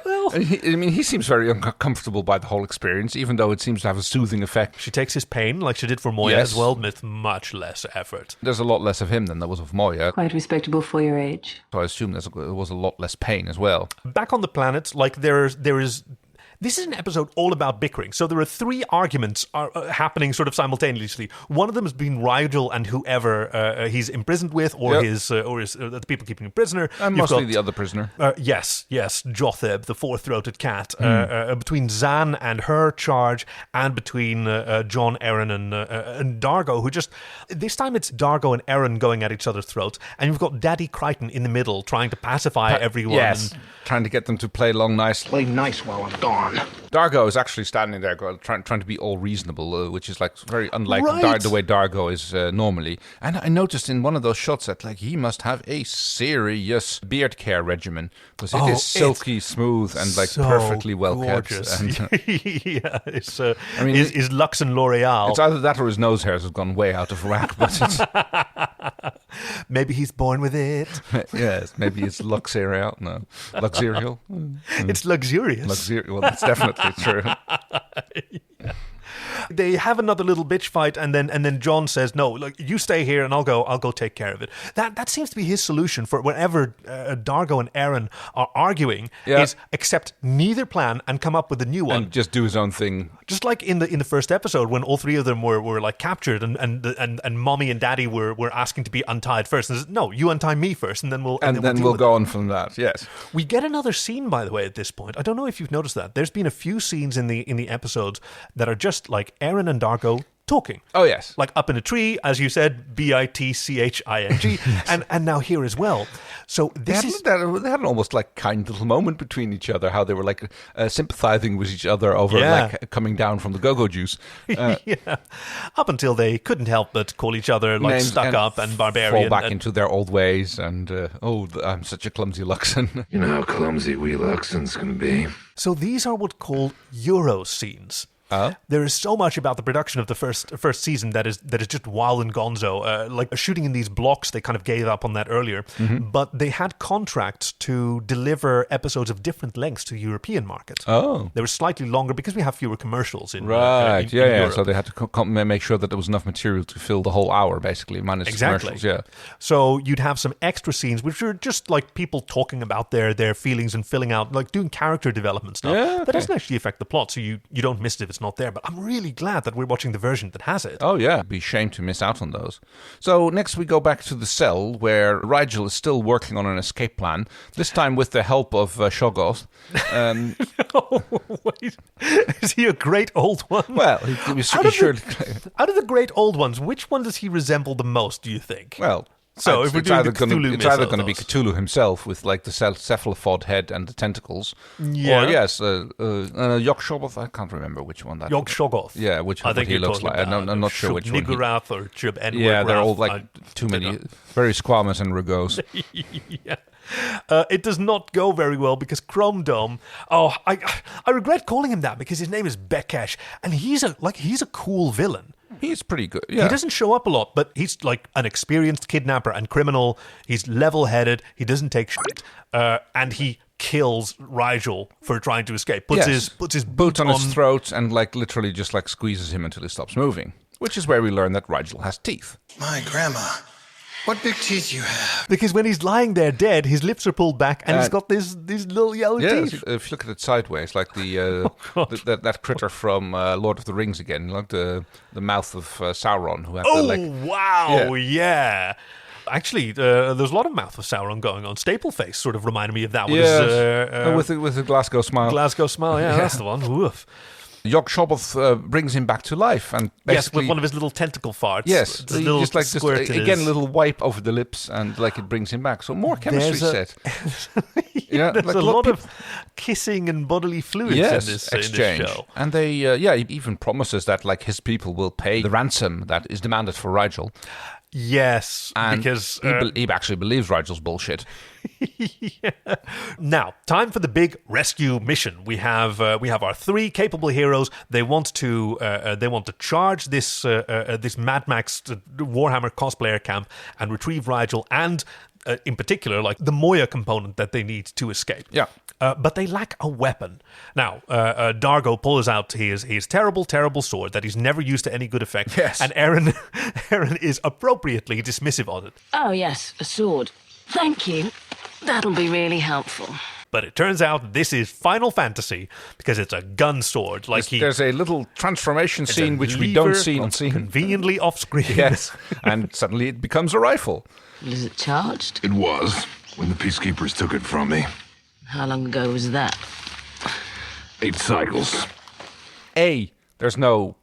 B: Well,
A: he seems very uncomfortable by the whole experience, even though it seems to have a soothing effect.
B: She takes his pain, like she did for Moya as well, with much less effort.
A: There's a lot less of him than there was of Moya.
H: Quite respectable for your age.
A: So I assume there was a lot less pain as well.
B: Back on the planet, like there is. This is an episode all about bickering. So there are 3 arguments happening sort of simultaneously. One of them has been Rygel and whoever he's imprisoned with, or the people keeping him prisoner.
A: And mostly the other prisoner.
B: Yes, Zotoh, the 4-throated cat. Between Zhaan and her charge, and between John, Aeryn, and Dargo, who just... This time it's Dargo and Aeryn going at each other's throats, and you've got Daddy Crichton in the middle trying to pacify everyone.
A: Yes, trying to get them to play along nicely.
C: Play nice while I'm gone.
A: Dargo is actually standing there trying to be all reasonable, which is like very unlike the way Dargo is normally. And I noticed in one of those shots that like he must have a serious beard care regimen, because it is silky smooth and like so perfectly well kept. And,
B: yeah, his Lux and L'Oreal.
A: It's either that or his nose hairs have gone way out of whack. But it's
B: maybe he's born with it.
A: Yes, maybe it's Luxurial. No, Luxurial.
B: It's luxurious.
A: Well, that's definitely true.
B: Yeah. They have another little bitch fight, and then John says, "No, look, you stay here, and I'll go take care of it." That seems to be his solution for whenever Dargo and Aeryn are arguing. Is accept neither plan and come up with a new one,
A: and just do his own thing.
B: Just like in the first episode when all 3 of them were like captured, and Mommy and Daddy were asking to be untied first. And says, "No, you untie me first, and then we'll
A: go on from that." Yes,
B: we get another scene, by the way. At this point, I don't know if you've noticed that there's been a few scenes in the episodes that are just like Aeryn and Dargo talking.
A: Oh, yes.
B: Like up in a tree, as you said, bitching. and now here as well. So they had
A: an almost like kind little moment between each other, how they were like sympathizing with each other over like coming down from the go-go juice.
B: Up until they couldn't help but call each other like stuck up and barbarian.
A: Fall back into their old ways and, I'm such a clumsy Luxon.
E: You know how clumsy we Luxons can be.
B: So these are what's called Euro scenes. There is so much about the production of the first season that is just wild and gonzo. Like shooting in these blocks, they kind of gave up on that earlier. Mm-hmm. But they had contracts to deliver episodes of different lengths to European markets.
A: Oh.
B: They were slightly longer because we have fewer commercials in
A: Right,
B: in Europe.
A: So they had to make sure that there was enough material to fill the whole hour, basically, minus commercials. Yeah.
B: So you'd have some extra scenes, which are just like people talking about their feelings and filling out, like doing character development stuff.
A: Yeah, okay.
B: That doesn't actually affect the plot, so you don't miss it if it's not there. But I'm really glad that we're watching the version that has it.
A: Oh, yeah. It'd be a shame to miss out on those. So next we go back to the cell where Rygel is still working on an escape plan, this time with the help of Shoggoth.
B: Wait. Is he a great old one?
A: Well, he surely...
B: Out of the great old ones, which one does he resemble the most, do you think?
A: Well...
B: So if we're doing
A: it's either going to be Cthulhu himself with like the cephalopod head and the tentacles, or Yog-Shoggoth. I can't remember which one that.
B: Yog-Shoggoth.
A: Yeah, which one he looks like. I'm not sure which one.
B: Nigurath or Chub.
A: Yeah, they're all like too many, very squamous and rugose.
B: Yeah. It does not go very well because Chrome Dome. Oh, I regret calling him that because his name is Bekhesh, and he's a cool villain.
A: He's pretty good. Yeah.
B: He doesn't show up a lot, but he's like an experienced kidnapper and criminal. He's level-headed. He doesn't take shit, and he kills Rygel for trying to escape. Puts his boot
A: on his throat and like literally just like squeezes him until he stops moving. Which is where we learn that Rygel has teeth.
G: My grandma. What big teeth you have?
B: Because when he's lying there dead, his lips are pulled back and he's got these little yellow teeth.
A: If you look at it sideways, like that critter from Lord of the Rings again, like the mouth of Sauron. Who had
B: wow, yeah. Actually, there's a lot of Mouth of Sauron going on. Staple Face sort of reminded me of that one.
A: Yes. With a Glasgow smile.
B: Glasgow smile, yeah, that's the one. Woof.
A: Yog-Sothoth brings him back to life, and
B: yes, with one of his little tentacle farts.
A: Yes, again, a little wipe over the lips, and like it brings him back. So more chemistry set.
B: There's like a lot of kissing and bodily fluids in this show.
A: And they, he even promises that like his people will pay the ransom that is demanded for Rygel.
B: Yes,
A: and
B: because
A: he actually believes Rygel's bullshit.
B: Yeah. Now, time for the big rescue mission. We have our 3 capable heroes. They want to charge this Mad Max Warhammer cosplayer camp and retrieve Rygel and. In particular, like the Moya component that they need to escape.
A: Yeah.
B: But they lack a weapon. Now, Dargo pulls out his terrible, terrible sword that he's never used to any good effect.
A: Yes.
B: And Aeryn is appropriately dismissive of it.
K: Oh, yes, a sword. Thank you. That'll be really helpful.
B: But it turns out this is Final Fantasy because it's a gun sword.
A: There's a little transformation scene which we don't see on scene.
B: Conveniently off screen.
A: Yes. And suddenly it becomes a rifle.
K: Is it charged?
E: It was, when the Peacekeepers took it from me.
K: How long ago was that?
E: 8 cycles.
A: A, there's no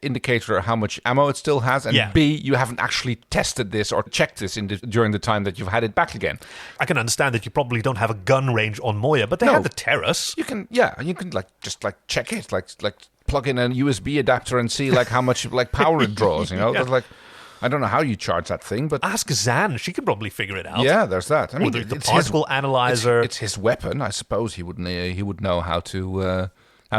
A: indicator of how much ammo it still has, and B, you haven't actually tested this or checked this during the time that you've had it back again.
B: I can understand that you probably don't have a gun range on Moya, but they have the Terrace.
A: You can just check it, like plug in a USB adapter and see like how much like power it draws. You know, like. I don't know how you charge that thing, but
B: ask Zhaan. She could probably figure it out.
A: Yeah, there's that. I mean,
B: the particle analyzer.
A: It's his weapon. I suppose he would know how to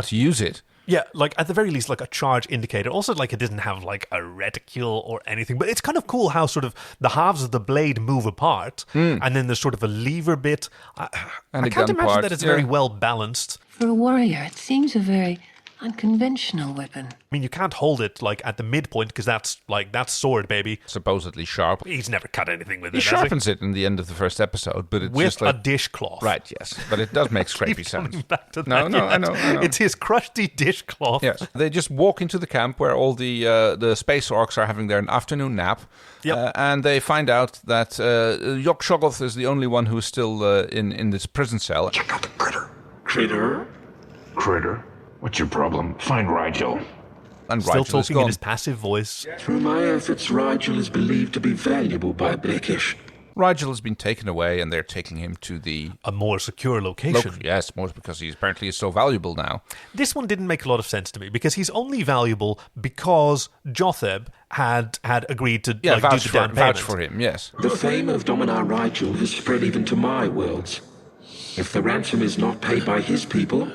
A: use it.
B: Yeah, like at the very least, like a charge indicator. Also, like it doesn't have like a reticule or anything. But it's kind of cool how sort of the halves of the blade move apart, and then there's sort of a lever bit. I can't imagine that it's very well balanced.
H: For a warrior, it seems a very unconventional weapon.
B: I mean, you can't hold it like at the midpoint because that's sword, baby.
A: Supposedly sharp.
B: He's never cut anything with it.
A: He sharpens it in the end of the first episode, but it's
B: with
A: just like
B: a dishcloth.
A: Right, yes, but it does make scrapey sounds.
B: Back to
A: no, I know.
B: It's his crusty dishcloth.
A: Yes, they just walk into the camp where all the space orcs are having their afternoon nap.
B: Yep.
A: And they find out that Yog-Sothoth is the only one who's still in this prison cell.
E: Check out the critter. Critter? What's your problem? Find Rygel.
A: And
B: still
A: Rygel
B: talking in his passive voice.
M: Through my efforts, Rygel is believed to be valuable by Bekhesh.
A: Rygel has been taken away, and they're taking him to a
B: more secure location.
A: Yes, more because he apparently is so valuable now.
B: This one didn't make a lot of sense to me because he's only valuable because Jotheb had agreed to do the down payment.
A: Vouch for him. Yes.
M: The fame of Dominar Rygel has spread even to my worlds. If the ransom is not paid by his people,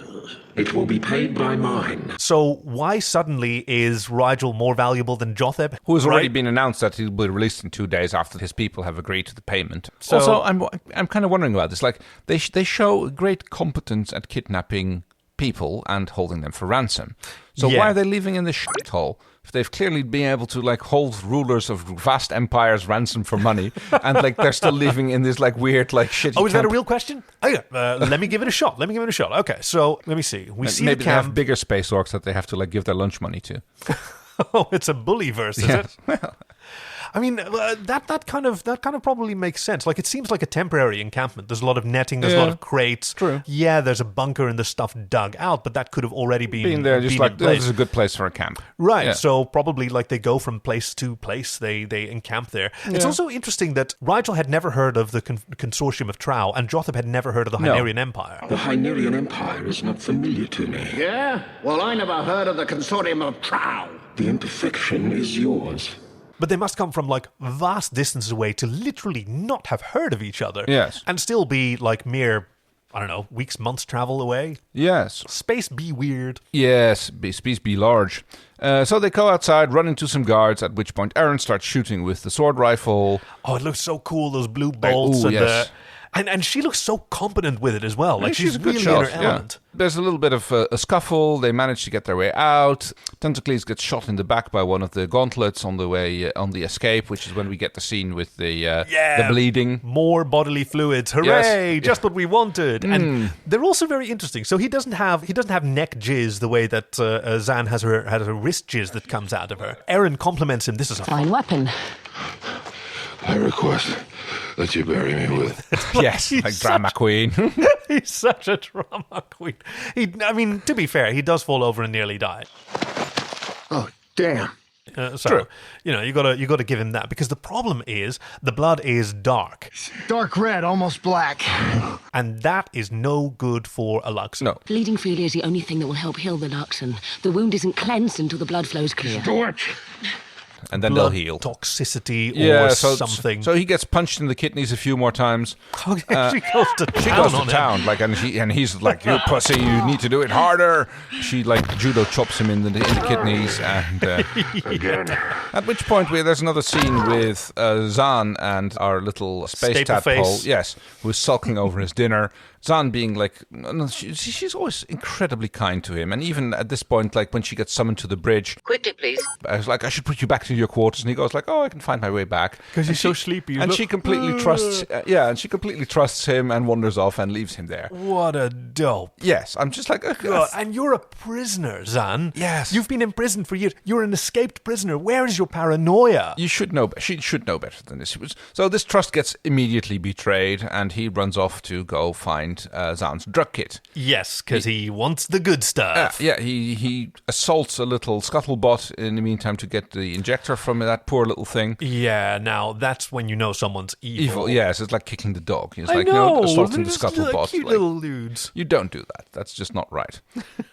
M: it will be paid by mine.
B: So why suddenly is Rygel more valuable than Jotheb?
A: Who has already been announced that he'll be released in 2 days after his people have agreed to the payment. So, also, I'm kind of wondering about this. Like, they show great competence at kidnapping people and holding them for ransom. So why are they living in this shithole? If they've clearly been able to like hold rulers of vast empires ransom for money, and like they're still living in this like weird like shitty.
B: Oh, is that a real question? Oh yeah, let me give it a shot. Okay, so let me see. We see
A: maybe they have bigger space orcs that they have to like give their lunch money to.
B: Oh, it's a bully verse, is it? Well, I mean, that kind of probably makes sense. Like, it seems like a temporary encampment. There's a lot of netting. There's a lot of crates.
A: True.
B: Yeah, there's a bunker and the stuff dug out, but that could have already been
A: there. Just like this is a good place for a camp,
B: right?
A: Yeah.
B: So probably like they go from place to place. They encamp there. Yeah. It's also interesting that Rygel had never heard of the consortium of Trow, and Jotheb had never heard of the Hynerian Empire.
M: The Hynerian Empire is not familiar to me.
C: Yeah? Well, I never heard of the consortium of Trow.
M: The imperfection is yours.
B: But they must come from like vast distances away to literally not have heard of each other.
A: Yes.
B: And still be like mere, I don't know, weeks, months travel away.
A: Yes.
B: Space be weird.
A: Yes, space be large. So they go outside, run into some guards, at which point Aeryn starts shooting with the sword rifle.
B: Oh, it looks so cool, those blue bolts. And she looks so competent with it as well. Like, she's really in her element.
A: There's a little bit of a scuffle. They manage to get their way out. Tentacles gets shot in the back by one of the gauntlets on the way on the escape, which is when we get the scene with the bleeding.
B: More bodily fluids. Hooray! Yes. Just what we wanted. And they're also very interesting. So he doesn't have neck jizz the way that Zhaan has her wrist jizz that comes out of her. Aeryn compliments him. This is a
H: fine weapon.
E: I request that you bury me with...
A: Yes, like drama queen.
B: He's such a drama queen. To be fair, he does fall over and nearly die.
C: Oh, damn.
B: True. You got to give him that, because the problem is the blood is dark.
C: Dark red, almost black.
B: And that is no good for a Lux.
A: No.
K: Bleeding freely is the only thing that will help heal the Lux, and the wound isn't cleansed until the blood flows clear.
E: Do it!
A: And then
B: blood
A: they'll heal.
B: Toxicity or something.
A: So he gets punched in the kidneys a few more times.
B: She goes to town.
A: And he's like, "You pussy, you need to do it harder." She judo chops him in the kidneys, and
E: Again.
A: At which point there's another scene with Zhaan and our little space
B: Staple
A: tadpole,
B: face.
A: yes, who is sulking over his dinner. Zhaan being she's always incredibly kind to him, and even at this point, when she gets summoned to the bridge,
I: Quickly, please.
A: I was like, I should put you back to your quarters, and he goes like, "Oh, I can find my way back."
B: Because he's so sleepy.
A: And she completely trusts, and she completely trusts him and wanders off and leaves him there.
B: What a dope.
A: Yes, I'm just like, oh,
B: God. And you're a prisoner, Zhaan.
A: Yes.
B: You've been imprisoned for years. You're an escaped prisoner. Where is your paranoia?
A: You should know. She should know better than this. So this trust gets immediately betrayed, and he runs off to go find Zhaan's drug kit.
B: Yes, because he wants the good stuff.
A: He assaults a little scuttlebutt in the meantime to get the injector from that poor little thing.
B: Yeah, now that's when you know someone's evil.
A: Yes, it's like kicking the dog. It's assaulting the scuttlebutt.
B: Cute little dudes.
A: You don't do that. That's just not right.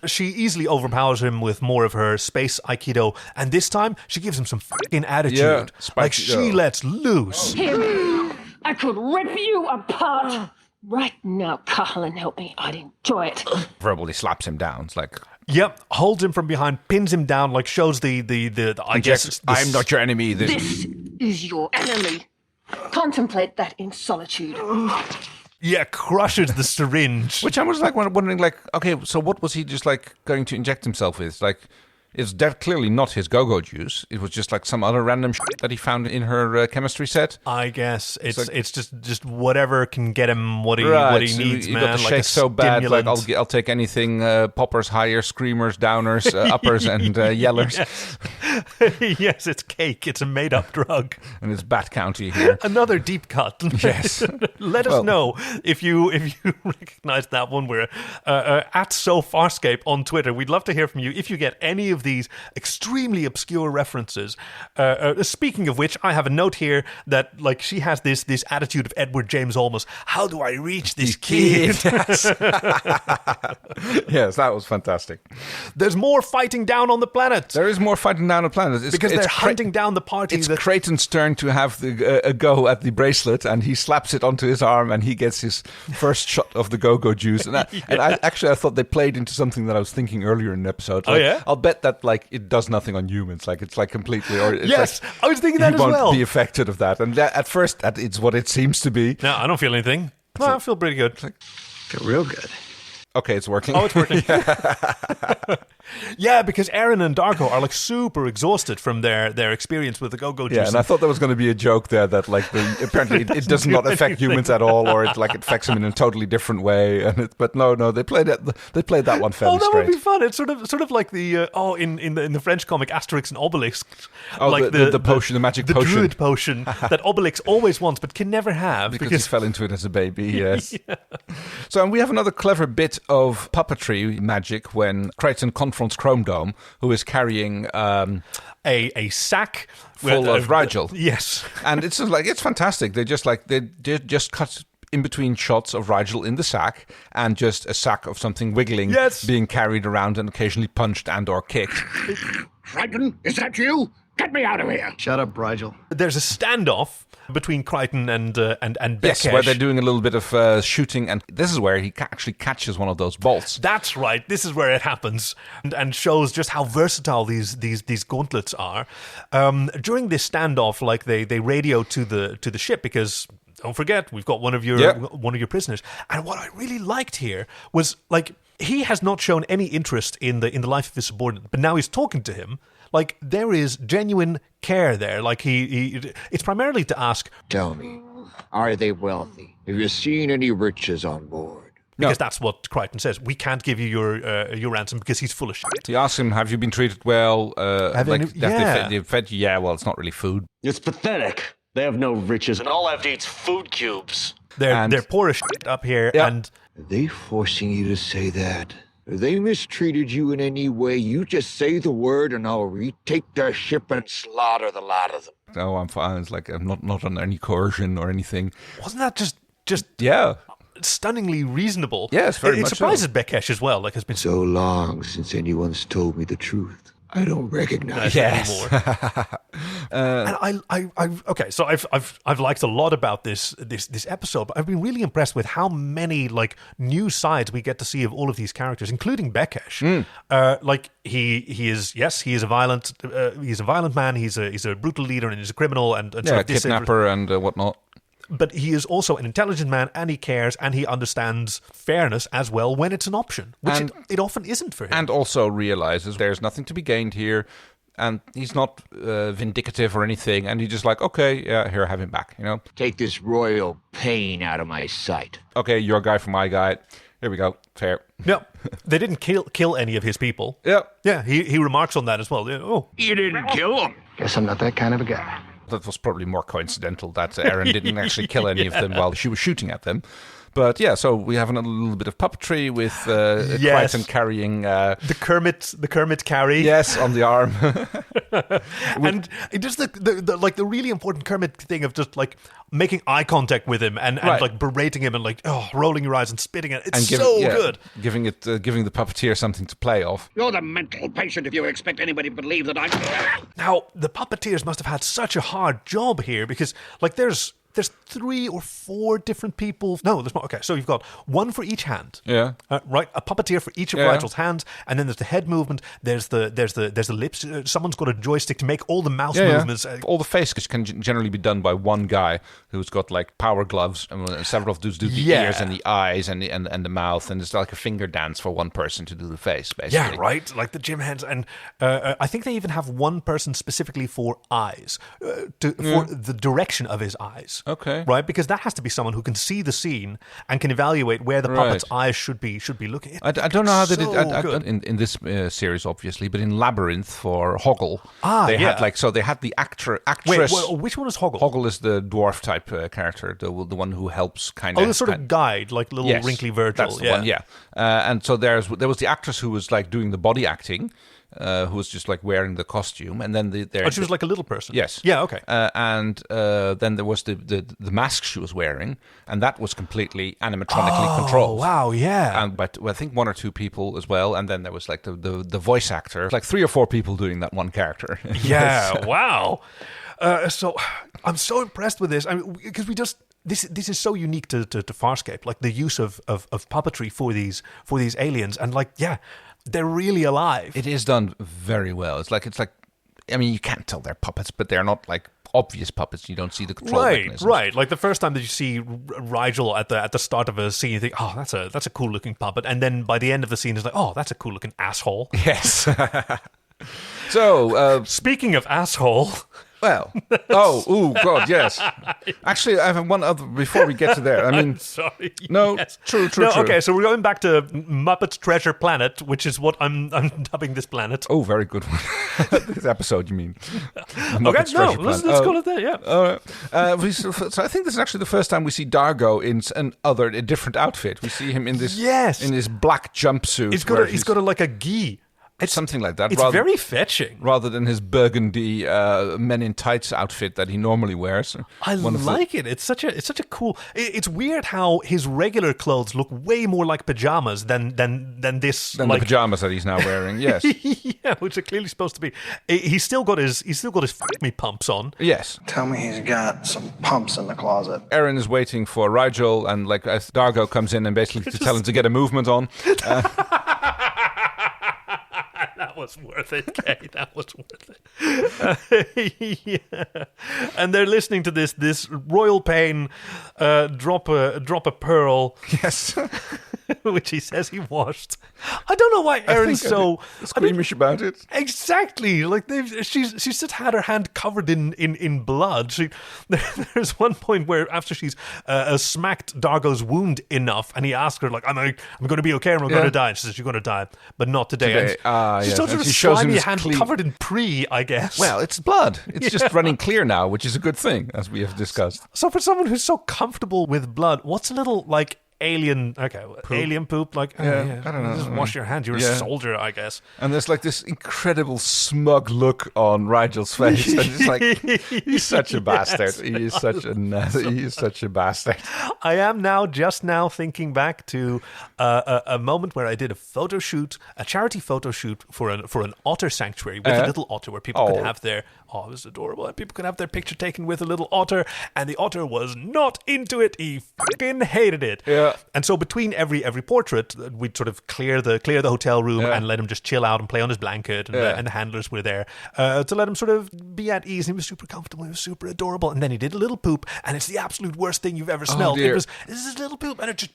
B: She easily overpowers him with more of her space aikido, and this time she gives him some fucking attitude.
A: Yeah,
B: she lets loose.
H: I could rip you apart. Right now, Colin, help me. I'd enjoy it.
A: Verbally slaps him down. It's like...
B: Yep, holds him from behind, pins him down, shows the I guess...
A: I'm not your enemy.
H: This is your enemy. Contemplate that in solitude.
B: Yeah, crushes the syringe.
A: Which I was wondering, okay, so what was he just going to inject himself with? It's clearly not his go-go juice. It was just some other random shit that he found in her chemistry set.
B: I guess it's just whatever can get him what he needs,
A: you
B: man.
A: Got the shake so bad, I'll take anything. Poppers, higher, screamers, downers, uppers, and yellers.
B: Yes. Yes, it's cake. It's a made-up drug,
A: and it's Bat County here.
B: Another deep cut.
A: Yes.
B: Let us know if you recognize that one. We're at Farscape on Twitter. We'd love to hear from you if you get any of these extremely obscure references. Speaking of which, I have a note here that she has this attitude of Edward James Olmos. How do I reach this kid?
A: Yes. Yes, that was fantastic.
B: There's more fighting down on the planet.
A: There is more fighting down on the planet.
B: Because they're hunting down the party.
A: It's Crichton's turn to have a go at the bracelet, and he slaps it onto his arm, and he gets his first shot of the go-go juice. And I thought they played into something that I was thinking earlier in the episode. I'll bet that it does nothing on humans. It's completely. Or it's
B: yes, I was thinking that as well.
A: You won't be affected of that, and at first it's what it seems to be.
B: No, I don't feel anything. I feel pretty good.
C: Feel real good.
A: Okay, it's working.
B: Oh, it's working. Yeah, because Aeryn and Darko are super exhausted from their experience with the go-go juice.
A: Yeah, and I thought there was going to be a joke there that apparently it does not affect humans at all, or it affects them in a totally different way. But no, they played that one fairly straight.
B: Oh, that would be fun. It's sort of like the in the French comic Asterix and Obelix.
A: The potion, the magic potion, the
B: druid potion that Obelix always wants but can never have
A: because he fell into it as a baby. Yes. Yeah. So and we have another clever bit of puppetry magic when Crichton confronts Chrome Dome, who is carrying
B: a sack
A: full of Rygel.
B: Yes,
A: and it's fantastic. They just cut in between shots of Rygel in the sack and just a sack of something wiggling, being carried around and occasionally punched and or kicked.
E: Crichton, is that you? Get me out of here!
C: Shut up, Rygel.
B: There's a standoff between Crichton and Bekhesh.
A: Yes, where they're doing a little bit of shooting, and this is where he actually catches one of those bolts.
B: That's right. This is where it happens, and shows just how versatile these gauntlets are. During this standoff, they radio to the ship because. Don't forget, we've got one of your prisoners. And what I really liked here was he has not shown any interest in the life of his subordinate, but now he's talking to him. There is genuine care there. It's primarily to ask,
J: tell me, are they wealthy? Have you seen any riches on board?
B: Because that's what Crichton says. We can't give you your ransom because he's full of shit.
A: He asks him, have you been treated well?
B: They fed you?
A: Yeah, well, it's not really food.
L: It's pathetic. They have no riches, and all I have to eat's food cubes.
B: They're poor as shit up here, and...
N: Are they forcing you to say that? Have they mistreated you in any way? You just say the word and I'll retake their ship and slaughter the lot of them.
A: No, I'm fine. It's like I'm not on any coercion or anything.
B: Wasn't that just stunningly reasonable?
A: Yes, very much
B: so. It surprises Bekhesh as well. Like, it's been
N: so long since anyone's told me the truth. I don't recognize it anymore.
B: Okay, so I've liked a lot about this episode, but I've been really impressed with how many like new sides we get to see of all of these characters, including Bekhesh. Like he is a violent man. He's a brutal leader and he's a criminal and sort of
A: kidnapper and whatnot.
B: But he is also an intelligent man, and he cares, and he understands fairness as well when it's an option, which it often isn't for him.
A: And also realizes there's nothing to be gained here, and he's not vindicative or anything, and he's just like, okay, yeah, here, have him back, you know?
N: Take this royal pain out of my sight.
A: Okay, your guy for my guy. Here we go. Fair.
B: No, they didn't kill any of his people.
A: Yeah.
B: Yeah, he remarks on that as well. Oh,
J: you didn't kill him.
C: Guess I'm not that kind of a guy.
A: That was probably more coincidental that Aeryn didn't actually kill any of them while she was shooting at them. But yeah, so we have a little bit of puppetry with Crichton carrying
B: the Kermit carry.
A: Yes, on the arm.
B: And just the really important Kermit thing of just like making eye contact with him and like berating him and like rolling your eyes and spitting it. It's good.
A: Giving the puppeteer something to play off.
J: You're the mental patient if you expect anybody to believe that I'm...
B: Now, the puppeteers must have had such a hard job here because like there's 3 or 4 different people. No, there's not. Okay, so you've got one for each hand.
A: Yeah.
B: Right, a puppeteer for each of Rygel's hands, and then there's the head movement. There's the lips. Someone's got a joystick to make all the mouth movements.
A: All the face can generally be done by one guy who's got like power gloves, and several of those do the ears and the eyes and the mouth, and it's like a finger dance for one person to do the face, basically.
B: Yeah, right. Like the gym hands, and I think they even have one person specifically for eyes, for the direction of his eyes.
A: Okay.
B: Right, because that has to be someone who can see the scene and can evaluate where the puppet's eyes should be looking.
A: I don't know how they did in this series, obviously, but in Labyrinth for Hoggle, they had the actress.
B: Wait, which one is Hoggle?
A: Hoggle is the dwarf type character, the one who helps kind of.
B: Oh, the sort of guide, like little wrinkly Virgil.
A: That's the one, yeah. And so there was the actress who was like doing the body acting. Who was just like wearing the costume, and then
B: she was like a little person.
A: Yes,
B: yeah, okay.
A: And then there was the mask she was wearing, and that was completely animatronically controlled.
B: Oh, wow, yeah.
A: But I think 1 or 2 people as well, and then there was like the voice actor, like 3 or 4 people doing that one character.
B: Yeah, wow. So I'm so impressed with this. I mean, because this is so unique to Farscape, like the use of puppetry for these aliens, and like they're really alive.
A: It is done very well. It's like I mean, you can't tell they're puppets, but they're not like obvious puppets. You don't see the control mechanisms.
B: Right. Like the first time that you see Rygel at the start of a scene, you think, oh, that's a cool looking puppet, and then by the end of the scene, it's like, oh, that's a cool looking asshole.
A: Yes. So
B: speaking of asshole.
A: Well, God, yes. Actually, I have one other before we get to there. I mean,
B: sorry.
A: No,
B: yes.
A: True.
B: Okay, so we're going back to Muppets Treasure Planet, which is what I'm dubbing this planet.
A: Oh, very good one. This episode, you mean?
B: Okay, let's call it that. Yeah.
A: So I think this is actually the first time we see Dargo in a different outfit. We see him in this in his black jumpsuit.
B: He's got like a gi.
A: It's something like that.
B: It's very fetching.
A: Rather than his burgundy Men in Tights outfit that he normally wears.
B: I like it. It's such a cool... It's weird how his regular clothes look way more like pajamas than this...
A: Than the pajamas that he's now wearing, yes.
B: Yeah, which are clearly supposed to be... He's still got his fuck me pumps on.
A: Yes.
C: Tell me he's got some pumps in the closet.
A: Aeryn is waiting for Rygel, and like Dargo comes in and basically to tell him to get a movement on.
B: That was worth it, Kay. That was worth it. Yeah. And they're listening to this royal pain drop a pearl.
A: Yes.
B: which he says he washed. I don't know why Aeryn's so
A: squeamish about it.
B: Exactly, like she's just had her hand covered in blood. There's one point where after she's smacked Dargo's wound enough, and he asks her like, "I'm going to be okay, or I'm going to die." And she says, "You're going to die, but not today." She's sort of slimy hand covered in pre, I guess.
A: Well, it's blood. It's just running clear now, which is a good thing, as we have discussed.
B: So for someone who's so comfortable with blood, what's a little like alien poop? Like,
A: I don't know.
B: Just wash your hands. You're a soldier, I guess.
A: And there's like this incredible smug look on Rygel's face. And it's like, he's such a bastard. He is such a bastard.
B: I am just now thinking back to a moment where I did a charity photo shoot for an otter sanctuary with a little otter where people could have their, it was adorable, and people could have their picture taken with a little otter, and the otter was not into it. He fucking hated it.
A: Yeah.
B: And so between every portrait, we'd sort of clear the hotel room and let him just chill out and play on his blanket, and the handlers were there to let him sort of be at ease. He was super comfortable. He was super adorable. And then he did a little poop, and it's the absolute worst thing you've ever smelled.
A: Dear.
B: This is a little poop, and it just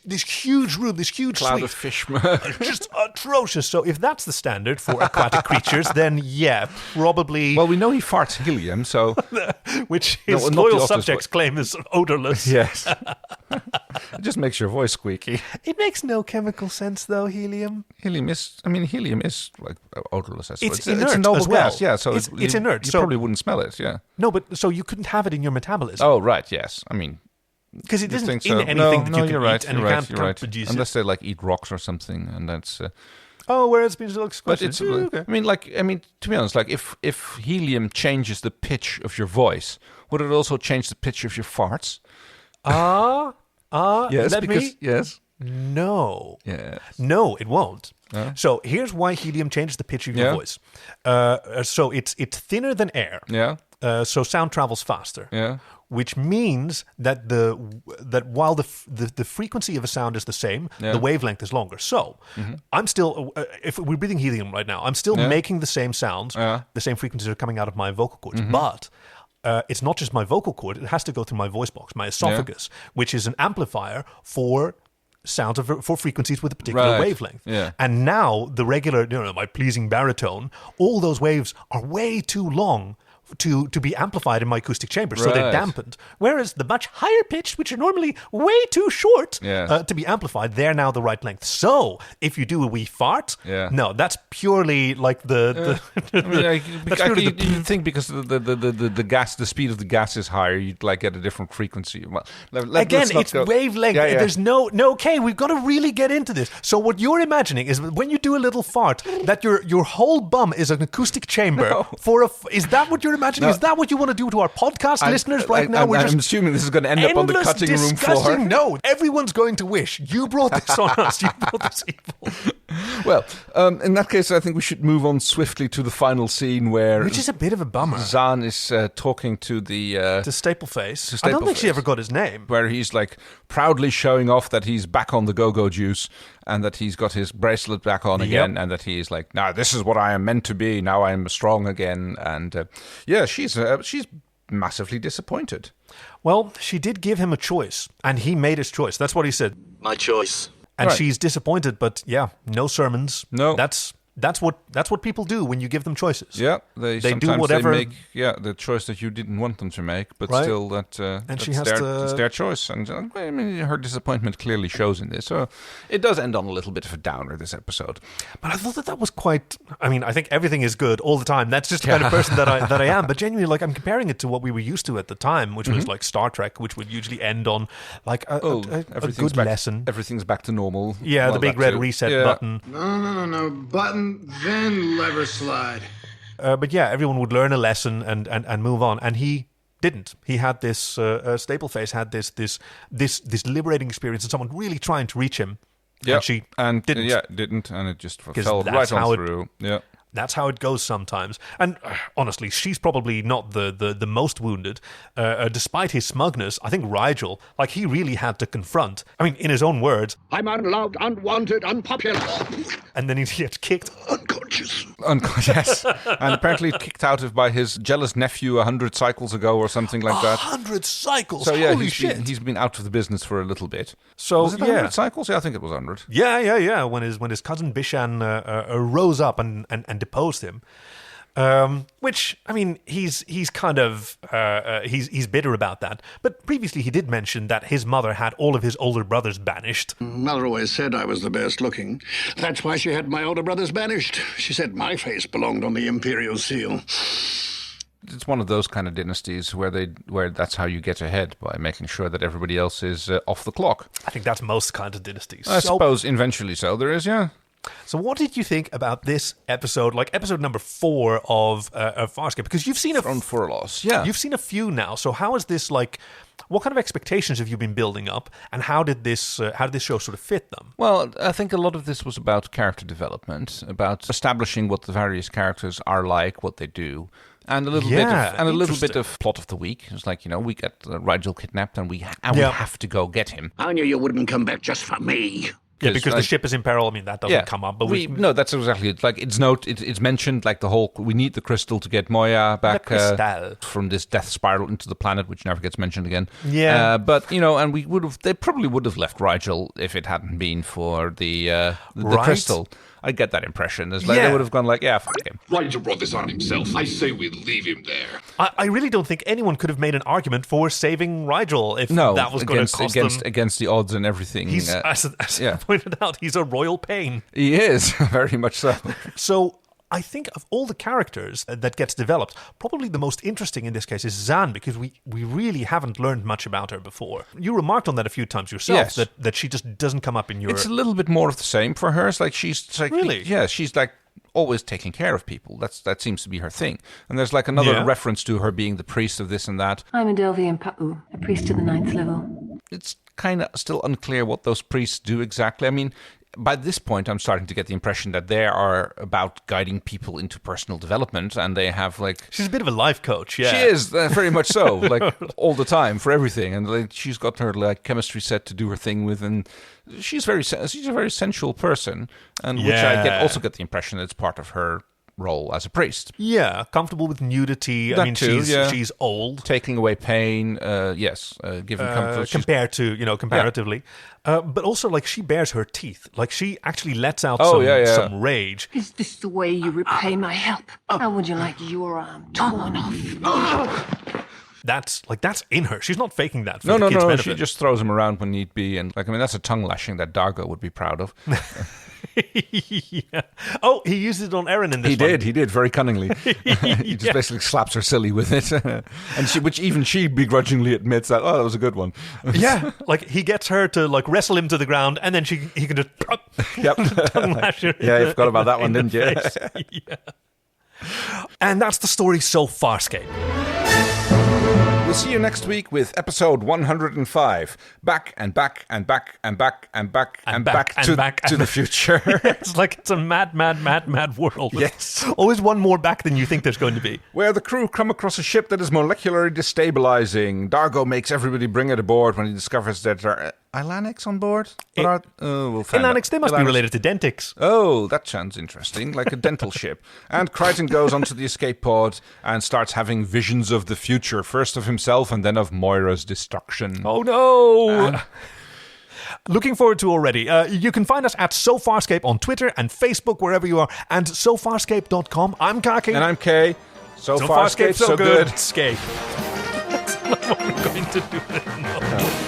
B: this huge room, this huge
A: cloud
B: suite.
A: of fish.
B: Just atrocious. So if that's the standard for aquatic creatures, then probably.
A: Well, we know he farts helium, so
B: which his loyal subjects claim is odorless.
A: Yes. It just makes your voice squeaky.
B: It makes no chemical sense, though, helium.
A: Helium is like odorless, I suppose.
B: It's inert
A: it's a noble
B: as well.
A: gas, yeah. So
B: it's inert.
A: You probably wouldn't smell it, yeah.
B: No, but so you couldn't have it in your metabolism.
A: Oh, right, yes. I mean,
B: because it isn't
A: so?
B: in anything that you can
A: you're
B: eat,
A: right,
B: and
A: you're
B: you
A: right,
B: can't produce
A: unless
B: it.
A: they like eat rocks or something, and that's.
B: Whereas it looks
A: but it's.
B: okay.
A: I mean, to be honest, like if helium changes the pitch of your voice, would it also change the pitch of your farts?
B: Yes,
A: yes.
B: No.
A: Yes.
B: No, it won't. So here's why helium changes the pitch of your voice. So it's thinner than air.
A: Yeah.
B: So sound travels faster.
A: Yeah.
B: Which means that while the frequency of a sound is the same, the wavelength is longer. So I'm still, if we're breathing helium right now, I'm still making the same sounds. The same frequencies are coming out of my vocal cords, but. It's not just my vocal cord; it has to go through my voice box, my esophagus, which is an amplifier for sounds for frequencies with a particular wavelength.
A: Yeah.
B: And now the regular, my pleasing baritone, all those waves are way too long to be amplified in my acoustic chamber, so they're dampened. Whereas the much higher pitched, which are normally way too short to be amplified, they're now the right length. So if you do a wee fart, no, that's purely like the
A: you'd think because the gas, the speed of the gas is higher, you'd like get a different frequency. Well,
B: again, it's wavelength. There's no. Okay, we've got to really get into this. So what you're imagining is when you do a little fart, that your whole bum is an acoustic chamber is that what you're imagining? Is that what you want to do to our podcast listeners right now?
A: I'm assuming this is going to end up on the cutting room floor.
B: No, everyone's going to wish you brought this on us. You brought this evil.
A: Well, in that case, I think we should move on swiftly to the final scene
B: which is a bit of a bummer.
A: Zhaan is talking to the
B: to Stapleface. I don't think she ever got his name.
A: Where he's like proudly showing off that he's back on the go-go juice and that he's got his bracelet back on again, and that he's like, now this is what I am meant to be. Now I am strong again, and she's massively disappointed.
B: Well, she did give him a choice, and he made his choice. That's what he said.
O: My choice.
B: And she's disappointed, but no sermons.
A: No.
B: That's what people do when you give them choices.
A: Yeah, they
B: do whatever.
A: They make the choice that you didn't want them to make, but still it's their choice. And I mean, her disappointment clearly shows in this. So it does end on a little bit of a downer, this episode.
B: But I thought that was quite. I mean, I think everything is good all the time. That's just the kind of person that I am. But genuinely, like I'm comparing it to what we were used to at the time, which was like Star Trek, which would usually end on like a good lesson.
A: Everything's back to normal.
B: Yeah, the big red reset button.
C: No button. Then lever slide.
B: But everyone would learn a lesson and move on, and he didn't. He had this Stapleface had this liberating experience of someone really trying to reach him.
A: Yeah,
B: and she
A: didn't, and it just fell right on through.
B: That's how it goes sometimes. And honestly, she's probably not the most wounded. Despite his smugness, I think Rygel, like he really had to confront. I mean, in his own words,
L: I'm unloved, unwanted, unpopular.
B: And then he gets kicked.
L: Unconscious.
O: unconscious.
A: Yes. And apparently kicked out of by his jealous nephew 100 cycles ago or something like that.
B: 100 cycles?
A: So yeah,
B: Holy shit.
A: He's been out of the business for a little bit.
B: So,
A: was it 100 cycles? Yeah, I think it was 100.
B: Yeah. When his cousin Bishan rose up and deposed him. Which, I mean, he's kind of he's bitter about that. But previously he did mention that his mother had all of his older brothers banished.
O: Mother always said I was the best looking. That's why she had my older brothers banished. She said my face belonged on the Imperial seal.
A: It's one of those kind of dynasties where that's how you get ahead, by making sure that everybody else is off the clock.
B: I think that's most kinds of dynasties.
A: I suppose eventually so there is, yeah.
B: So what did you think about this episode, like episode number 4 of Farscape? Because you've seen
A: Throne for a Loss, yeah.
B: You've seen a few now. So how is this like? What kind of expectations have you been building up, and how did this show sort of fit them?
A: Well, I think a lot of this was about character development, about establishing what the various characters are like, what they do. And a little bit of plot of the week. It's like, we get Rygel kidnapped, and we have to go get him.
O: I knew you wouldn't come back just for me.
B: Yeah, because the ship is in peril. I mean, that doesn't come up. But
A: no, that's exactly it. Like it's mentioned. Like the whole, we need the crystal to get Moya back from this death spiral into the planet, which never gets mentioned again.
B: Yeah,
A: but and they probably would have left Rygel if it hadn't been for the crystal. I get that impression. It's like they would have gone like, fuck him.
E: Rygel brought this on himself. I say we leave him there.
B: I really don't think anyone could have made an argument for saving Rygel if that was going to cost them.
A: Against the odds and everything.
B: He's, as I pointed out, he's a royal pain.
A: He is, very much so.
B: So I think of all the characters that gets developed, probably the most interesting in this case is Zhaan, because we really haven't learned much about her before. You remarked on that a few times yourself, that she just doesn't come up in your...
A: It's a little bit more of the same for her. It's like
B: really?
A: Yeah, she's like always taking care of people. That seems to be her thing. And there's like another reference to her being the priest of this and that.
K: I'm a Delvian Pa'u, a priest to the 9th level.
A: It's kind of still unclear what those priests do exactly. I mean, by this point, I'm starting to get the impression that they are about guiding people into personal development, and they have like...
B: She's a bit of a life coach, yeah.
A: She is, very much so, like all the time, for everything. And like, she's got her like chemistry set to do her thing with, and she's a very sensual person, and which I also get the impression that it's part of her role as a priest.
B: Yeah, comfortable with nudity.
A: That
B: I mean,
A: too,
B: she's old.
A: Taking away pain, giving comfort.
B: Compared to, comparatively. But also, like, she bares her teeth. Like, she actually lets out some rage.
H: Is this the way you repay my help? How would you like your arm torn off?
B: That's in her. She's not faking that for
A: the
B: kid's benefit.
A: She just throws him around when need be. And, that's a tongue lashing that Dargo would be proud of.
B: Yeah. Oh, he used it on Aeryn in this one.
A: He did, very cunningly. He just basically slaps her silly with it. And which even she begrudgingly admits that was a good one.
B: Yeah, like he gets her to like wrestle him to the ground, and then he can just tongue lash her.
A: Yeah, you forgot about that one, didn't you?
B: Yeah. And that's the story so Farscape.
A: We'll see you next week with episode 105. Back and back and back and back and back and back to the future.
B: It's like it's a mad world.
A: Yes.
B: Always one more back than you think there's going to be.
A: Where the crew come across a ship that is molecularly destabilizing. Dargo makes everybody bring it aboard when he discovers that there are Ilanics on board. We'll find
B: Ilanics, they must be related to Dentics.
A: Oh, that sounds interesting, like a dental ship. And Crichton goes onto the escape pod and starts having visions of the future, first of himself and then of Moira's destruction.
B: Oh no! Looking forward to already. You can find us at SoFarscape on Twitter and Facebook, wherever you are, and SoFarscape.com. I'm Kaki.
A: And I'm Kay. So Farscape, so good.
B: Scape. That's not what we're going to do. No.